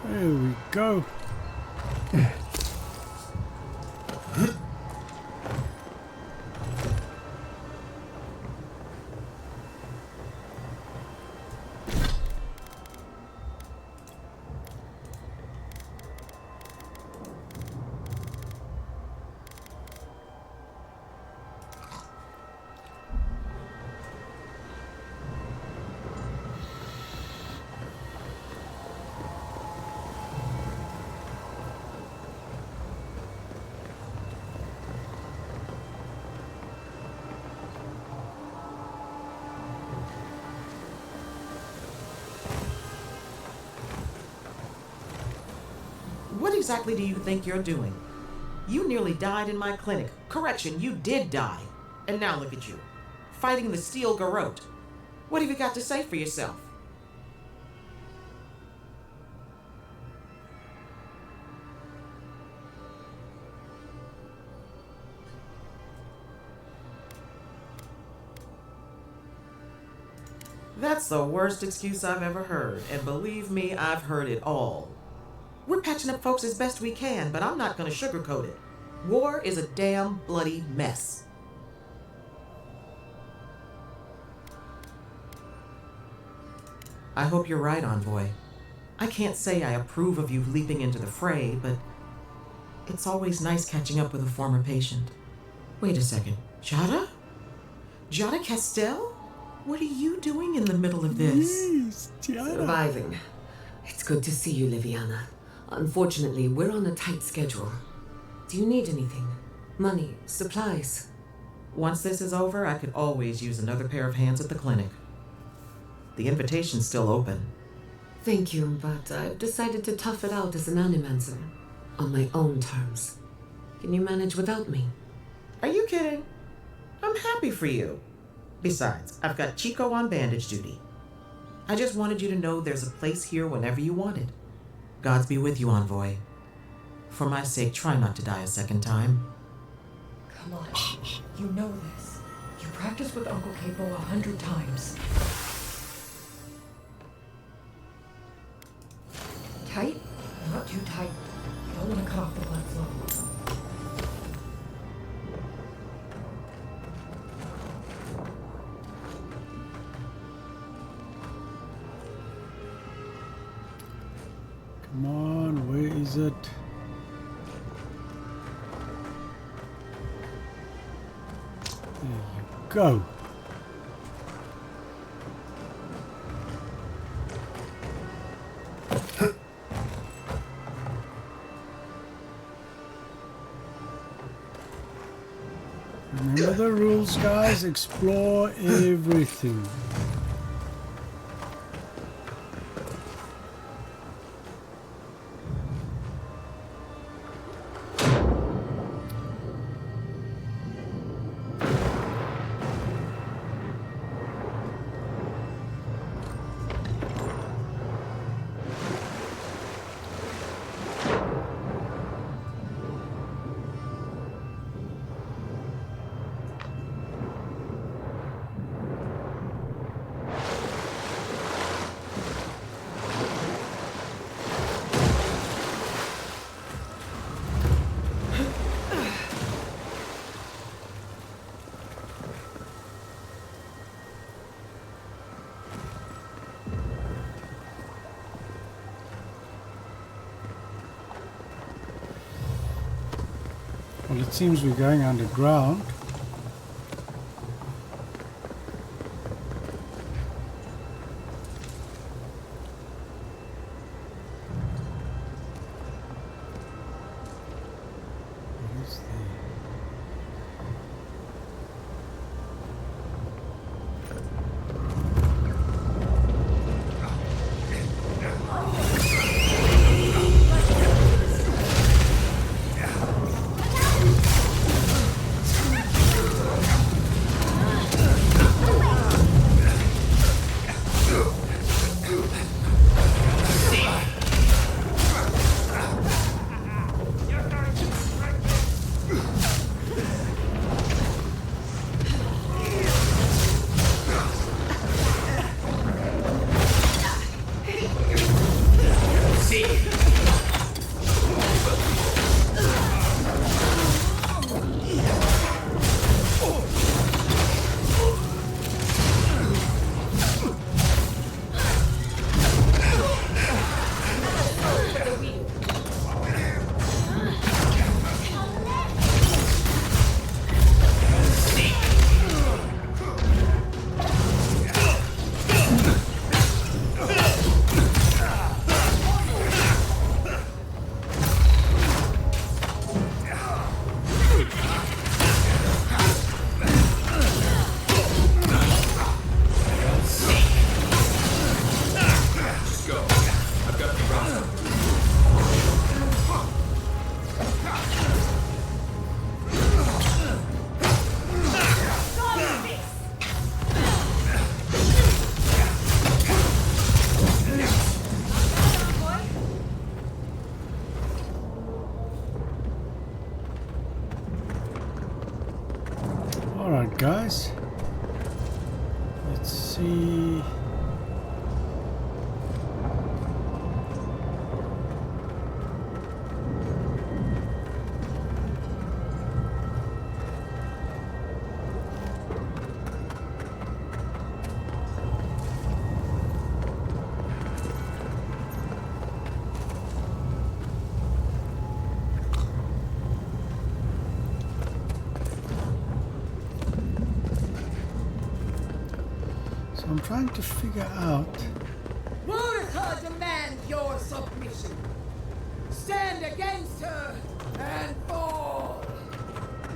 There we go. exactly do you think you're doing? You nearly died in my clinic. Correction, you did die. And now look at you, fighting the steel garrote. What have you got to say for yourself? That's the worst excuse I've ever heard, and believe me, I've heard it all. We're patching up folks as best we can, but I'm not gonna sugarcoat it. War is a damn bloody mess. I hope you're right, Envoy. I can't say I approve of you leaping into the fray, but it's always nice catching up with a former patient. Wait a second. Jada? Jada Castell? What are you doing in the middle of this? Surviving. It's good to see you, Liviana. Unfortunately, we're on a tight schedule. Do you need anything? Money? Supplies? Once this is over, I could always use another pair of hands at the clinic. The invitation's still open. Thank you, but I've decided to tough it out as an animancer. On my own terms. Can you manage without me? Are you kidding? I'm happy for you. Besides, I've got Chico on bandage duty. I just wanted you to know there's a place here whenever you want it. Gods be with you, Envoy. For my sake, try not to die a second time. Come on. You know this. You practiced with Uncle Capo 100 times. Tight? Not too tight. You don't want to cut off the blood flow. Come on, where is it? There you go. Remember the rules, guys. Explore everything. Well, it seems we're going underground. What is there? see. So I'm trying to figure out. Mordecai demands your submission. Stand against her and fall.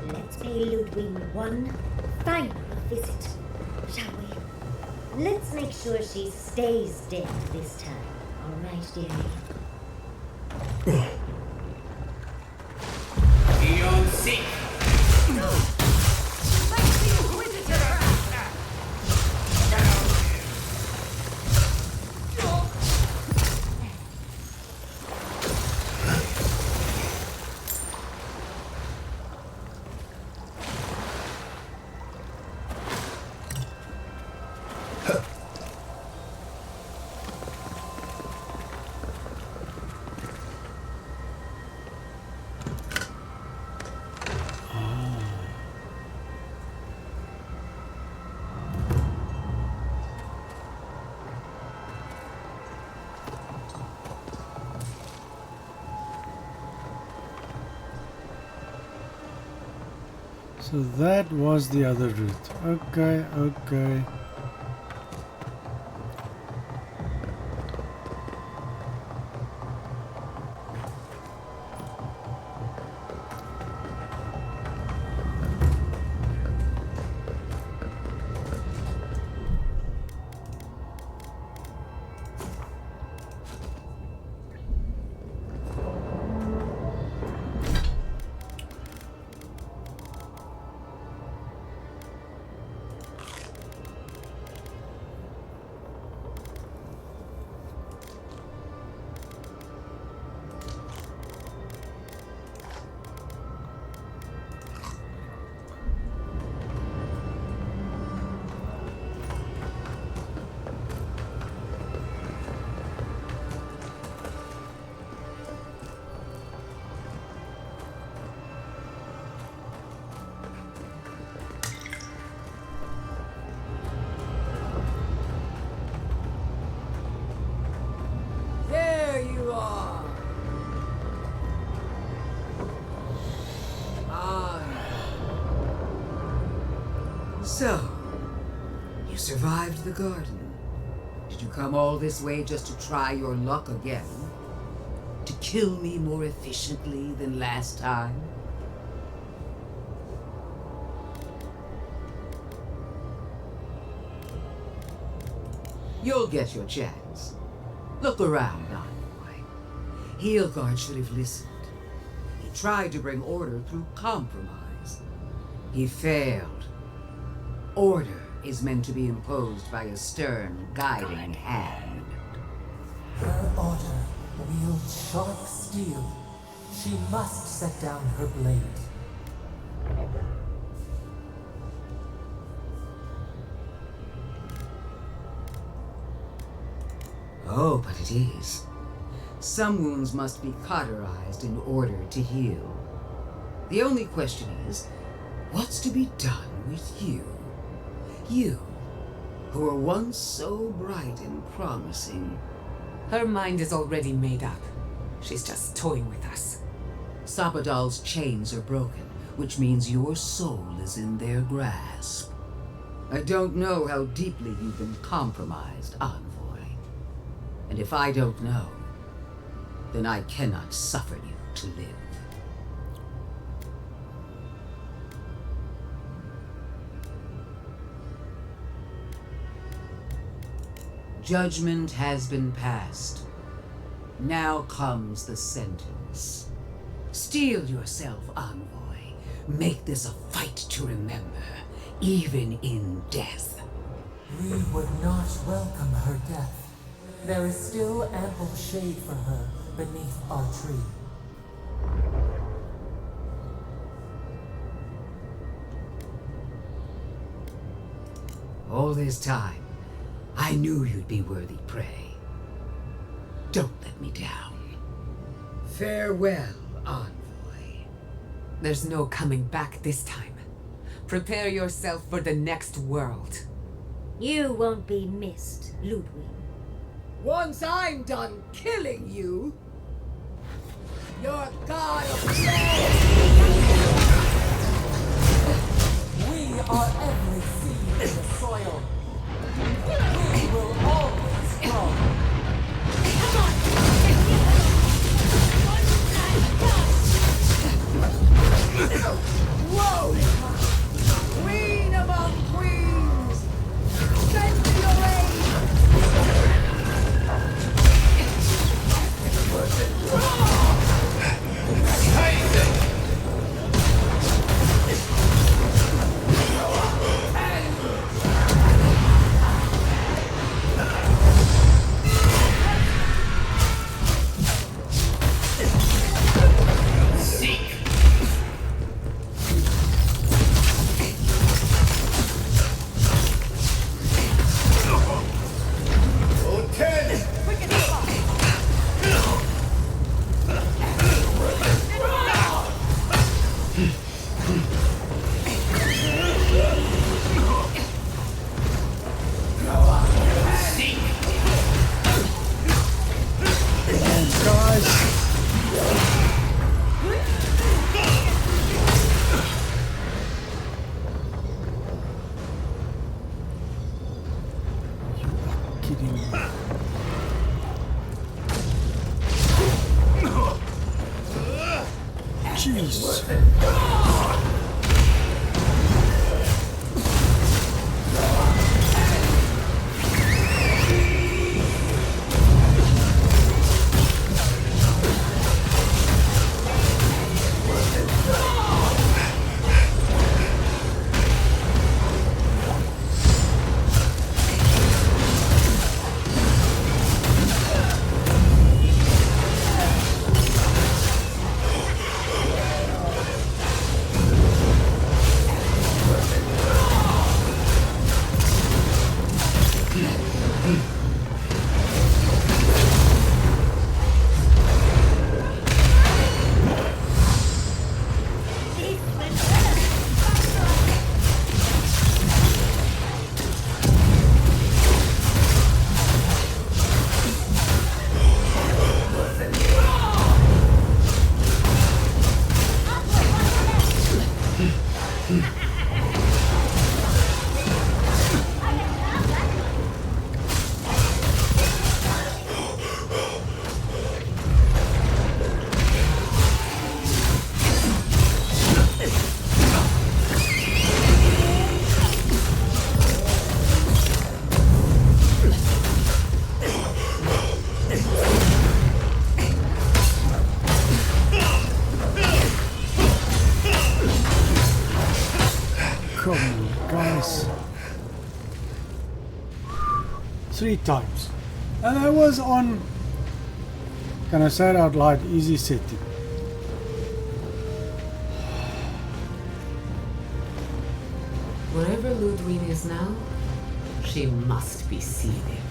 Let's pay Ludwig one final visit, shall we? Let's make sure she stays dead this time, all right, dearie? Eon seek. So that was the other route. Okay, okay. There you are. So, you survived the garden. Did you come all this way just to try your luck again? To kill me more efficiently than last time? You'll get your chance. Look around, Envoy. Heelguard should have listened. He tried to bring order through compromise. He failed. Order is meant to be imposed by a stern, guiding hand. Her order wields sharp steel. She must set down her blade. Oh, but it is. Some wounds must be cauterized in order to heal. The only question is, what's to be done with you? You, who were once so bright and promising. Her mind is already made up. She's just toying with us. Sapadal's chains are broken, which means your soul is in their grasp. I don't know how deeply you've been compromised, Envoy. And if I don't know, then I cannot suffer you to live. Judgment has been passed. Now comes the sentence. Steel yourself, Envoy. Make this a fight to remember, even in death. We would not welcome her death. There is still ample shade for her beneath our tree. All this time, I knew you'd be worthy prey. Don't let me down. Farewell, envoy. There's no coming back this time. Prepare yourself for the next world. You won't be missed, Ludwig. Once I'm done killing you, your god of blood. We are every seed in the soil. We will always grow. Whoa! Queen among queens! Send me your Jeez. Come on, guys. 3 times. And I was on, can I say it out loud, easy setting. Wherever Ludwig is now, she must be seething.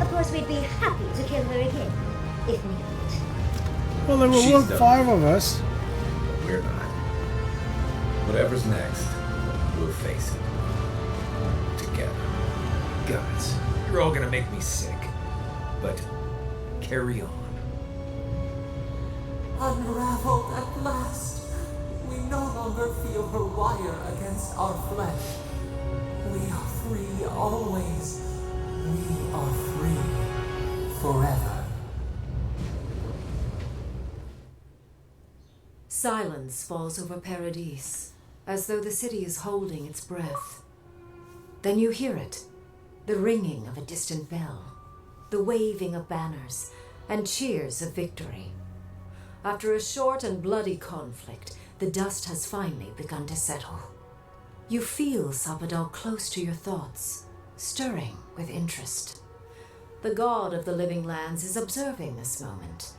Of course, we'd be happy to kill her again, if needed. Well, there were 5 of us. We're not. Whatever's next, we'll face it. Together. Guys, you're all gonna make me sick. But carry on. Unraveled at last. We no longer feel her wire against our flesh. We are free always. We are free forever. Silence falls over Paradise, as though the city is holding its breath. Then you hear it, the ringing of a distant bell, the waving of banners, and cheers of victory. After a short and bloody conflict, the dust has finally begun to settle. You feel Sapadal close to your thoughts, stirring with interest. The god of the living lands is observing this moment,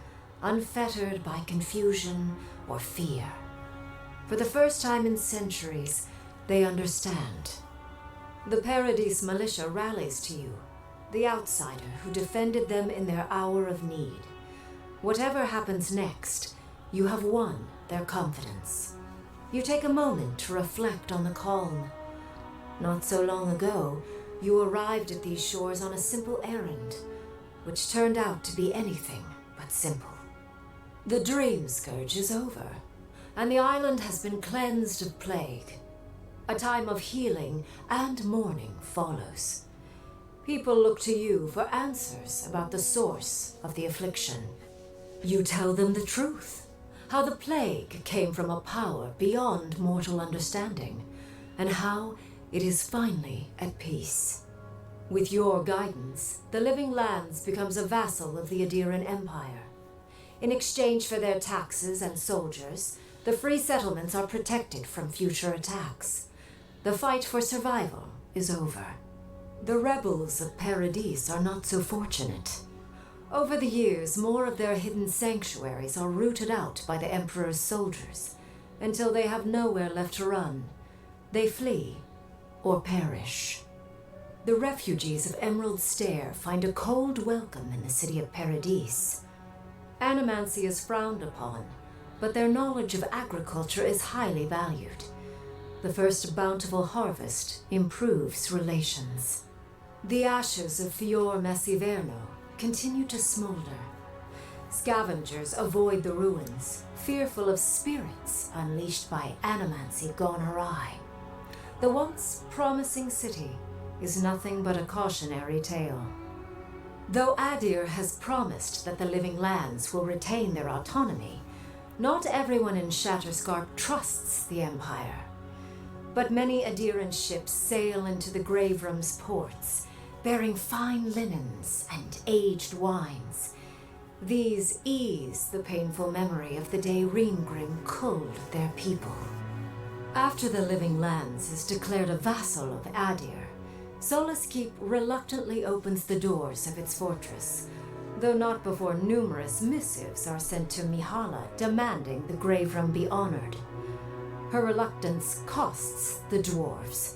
unfettered by confusion or fear. For the first time in centuries, they understand. The Paradise militia rallies to you, the outsider who defended them in their hour of need. Whatever happens next, you have won their confidence. You take a moment to reflect on the calm. Not so long ago, you arrived at these shores on a simple errand, which turned out to be anything but simple. The dream scourge is over, and the island has been cleansed of plague. A time of healing and mourning follows. People look to you for answers about the source of the affliction. You tell them the truth, how the plague came from a power beyond mortal understanding, and how it is finally at peace. With your guidance, the Living Lands becomes a vassal of the Adiran Empire. In exchange for their taxes and soldiers, the free settlements are protected from future attacks. The fight for survival is over. The rebels of Paradise are not so fortunate. Over the years, more of their hidden sanctuaries are rooted out by the Emperor's soldiers, until they have nowhere left to run. They flee or perish. The refugees of Emerald Stair find a cold welcome in the city of Paradise. Animancy is frowned upon, but their knowledge of agriculture is highly valued. The first bountiful harvest improves relations. The ashes of Fior Messiverno continue to smolder. Scavengers avoid the ruins, fearful of spirits unleashed by animancy gone awry. The once promising city is nothing but a cautionary tale. Though Adir has promised that the Living Lands will retain their autonomy, not everyone in Shatterscarp trusts the Empire. But many Adiran ships sail into the Graveroom's ports, bearing fine linens and aged wines. These ease the painful memory of the day Reengrim culled their people. After the Living Lands is declared a vassal of Adir, Solace Keep reluctantly opens the doors of its fortress, though not before numerous missives are sent to Mihala demanding the Graveroom be honored. Her reluctance costs the dwarves.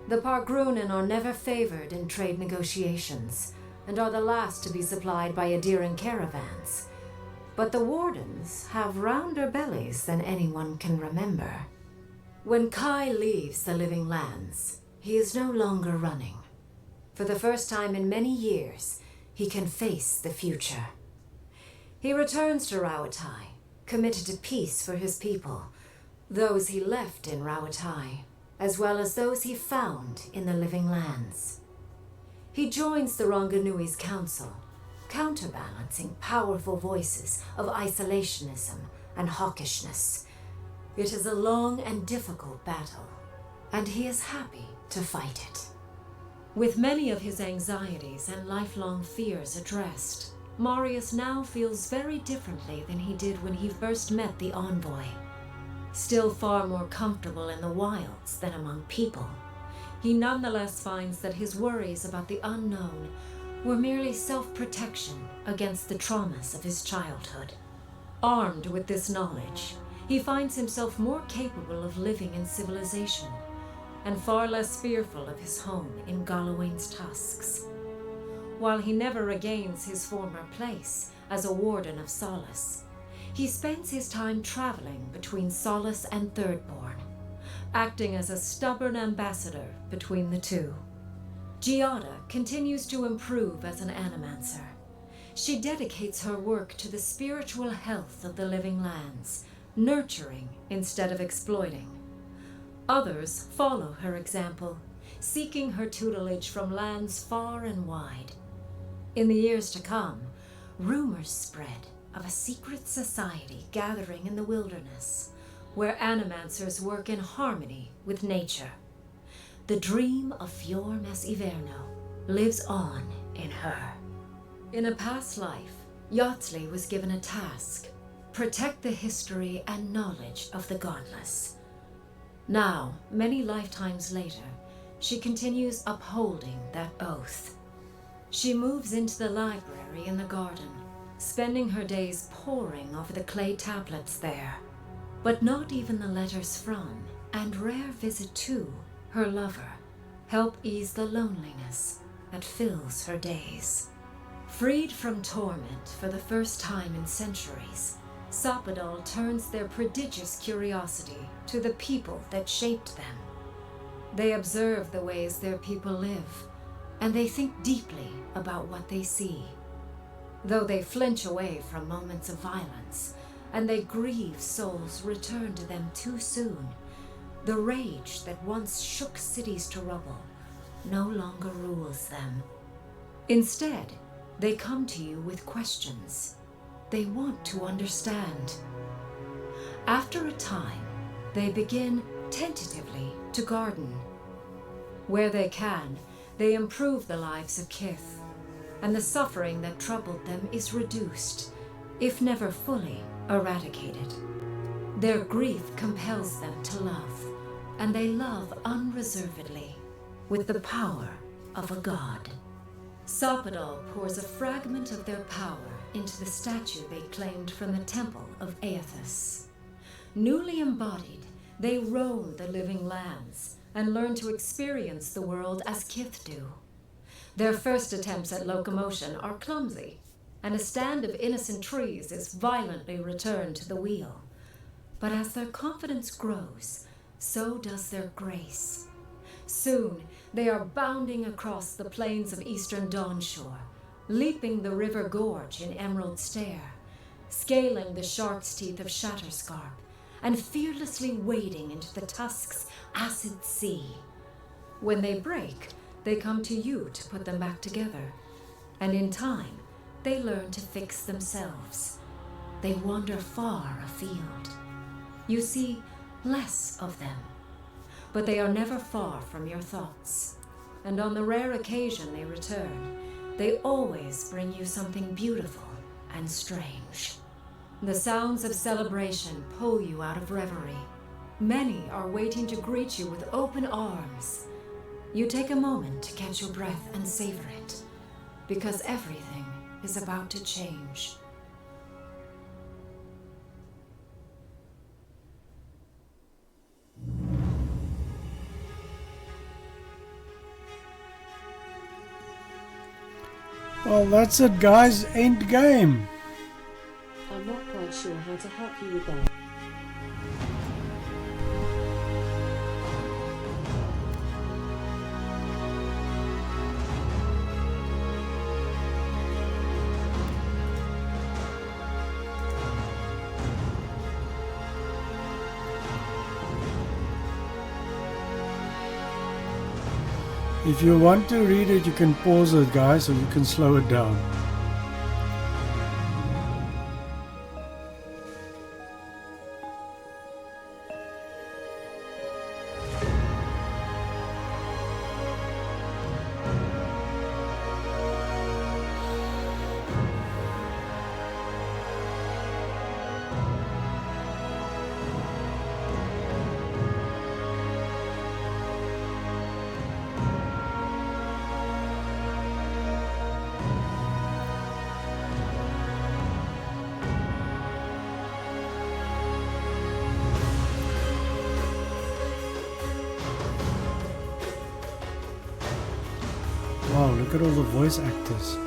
The Pargrunen are never favored in trade negotiations, and are the last to be supplied by Adiran caravans. But the Wardens have rounder bellies than anyone can remember. When Kai leaves the Living Lands, he is no longer running. For the first time in many years, he can face the future. He returns to Rauatai, committed to peace for his people, those he left in Rauatai, as well as those he found in the Living Lands. He joins the Ronganui's council, counterbalancing powerful voices of isolationism and hawkishness. It is a long and difficult battle, and he is happy to fight it. With many of his anxieties and lifelong fears addressed, Marius now feels very differently than he did when he first met the envoy. Still far more comfortable in the wilds than among people, he nonetheless finds that his worries about the unknown were merely self-protection against the traumas of his childhood. Armed with this knowledge, he finds himself more capable of living in civilization, and far less fearful of his home in Galawain's tusks. While he never regains his former place as a warden of Solace, he spends his time traveling between Solace and Thirdborn, acting as a stubborn ambassador between the two. Giada continues to improve as an animancer. She dedicates her work to the spiritual health of the Living Lands, nurturing instead of exploiting. Others follow her example, seeking her tutelage from lands far and wide. In the years to come, rumors spread of a secret society gathering in the wilderness, where animancers work in harmony with nature. The dream of Fior Messiverno lives on in her. In a past life, Yatsley was given a task: protect the history and knowledge of the godless. Now, many lifetimes later, she continues upholding that oath. She moves into the library in the garden, spending her days poring over the clay tablets there. But not even the letters from, and rare visit to, her lover help ease the loneliness that fills her days. Freed from torment for the first time in centuries, Soppadal turns their prodigious curiosity to the people that shaped them. They observe the ways their people live, and they think deeply about what they see. Though they flinch away from moments of violence, and they grieve souls returned to them too soon, the rage that once shook cities to rubble no longer rules them. Instead, they come to you with questions. They want to understand. After a time, they begin tentatively to garden. Where they can, they improve the lives of Kith, and the suffering that troubled them is reduced, if never fully eradicated. Their grief compels them to love, and they love unreservedly, with the power of a god. Soppadal pours a fragment of their power into the statue they claimed from the temple of Aethys. Newly embodied, they roam the living lands and learn to experience the world as Kith do. Their first attempts at locomotion are clumsy, and a stand of innocent trees is violently returned to the wheel. But as their confidence grows, so does their grace. Soon, they are bounding across the plains of eastern Dawnshore, leaping the river gorge in Emerald Stair, scaling the shark's teeth of Shatterscarp, and fearlessly wading into the Tusk's acid sea. When they break, they come to you to put them back together, and in time, they learn to fix themselves. They wander far afield. You see less of them, but they are never far from your thoughts, and on the rare occasion they return, they always bring you something beautiful and strange. The sounds of celebration pull you out of reverie. Many are waiting to greet you with open arms. You take a moment to catch your breath and savor it, because everything is about to change. Well, that's it, guys. End game. I'm not quite sure how to help you with that. If you want to read it, you can pause it, guys, or you can slow it down. Wow, look at all the voice actors.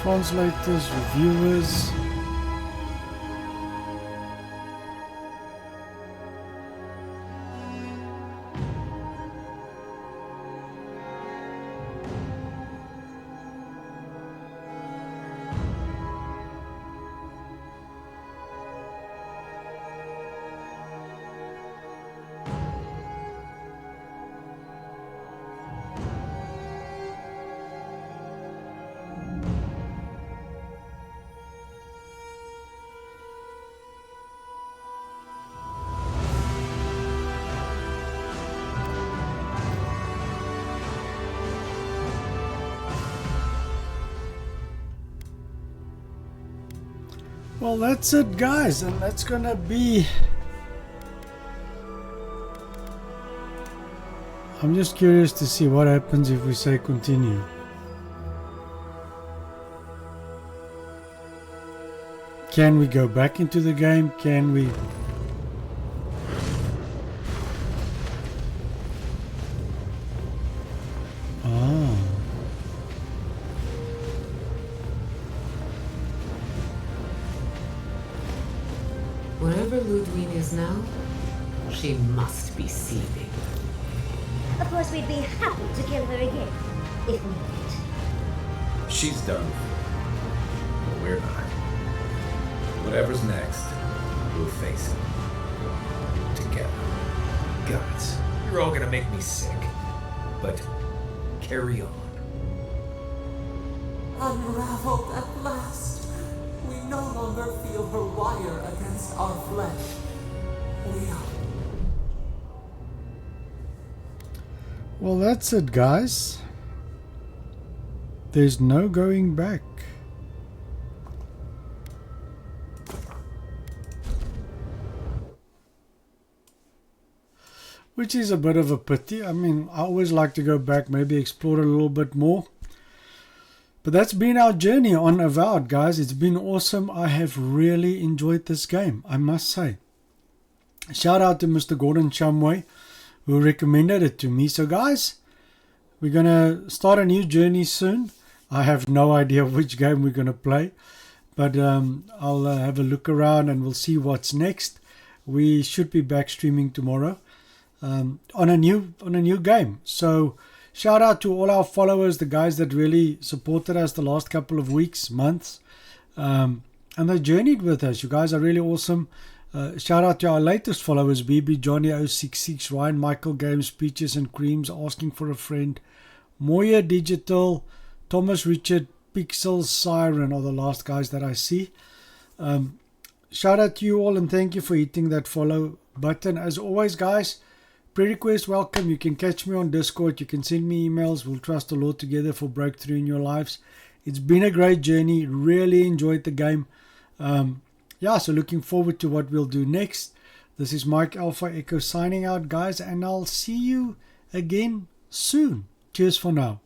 Translators, reviewers. Well, that's it, guys, and that's gonna be... I'm just curious to see what happens if we say continue. Can we go back into the game? Can we... Ah. Wherever Ludwig is now, she must be seething. Of course, we'd be happy to kill her again, if needed. She's done. But we're not. Whatever's next, we'll face it. Together. Gods, you're all gonna make me sick. But carry on. Unraveled at last. We no longer feel her wire against our flesh. We are... Well, that's it, guys. There's no going back. Which is a bit of a pity. I mean, I always like to go back, maybe explore it a little bit more. But that's been our journey on Avowed, guys. It's been awesome. I have really enjoyed this game, I must say. Shout out to Mr. Gordon Shumway, who recommended it to me. So, guys, we're going to start a new journey soon. I have no idea which game we're going to play. But I'll have a look around and we'll see what's next. We should be back streaming tomorrow on a new game. So shout out to all our followers, the guys that really supported us the last couple of weeks, months, and they journeyed with us. You guys are really awesome. Shout out to our latest followers, BB Johnny 066, Ryan Michael Games, Peaches and Creams, Asking for a Friend, Moya Digital, Thomas Richard, Pixel, Siren are the last guys that I see. Shout out to you all and thank you for hitting that follow button. As always, guys, pre-request welcome. You can catch me on Discord. You can send me emails. We'll trust the Lord together for breakthrough in your lives. It's been a great journey. Really enjoyed the game. So looking forward to what we'll do next. This is Mike Alpha Echo signing out, guys, and I'll see you again soon. Cheers for now.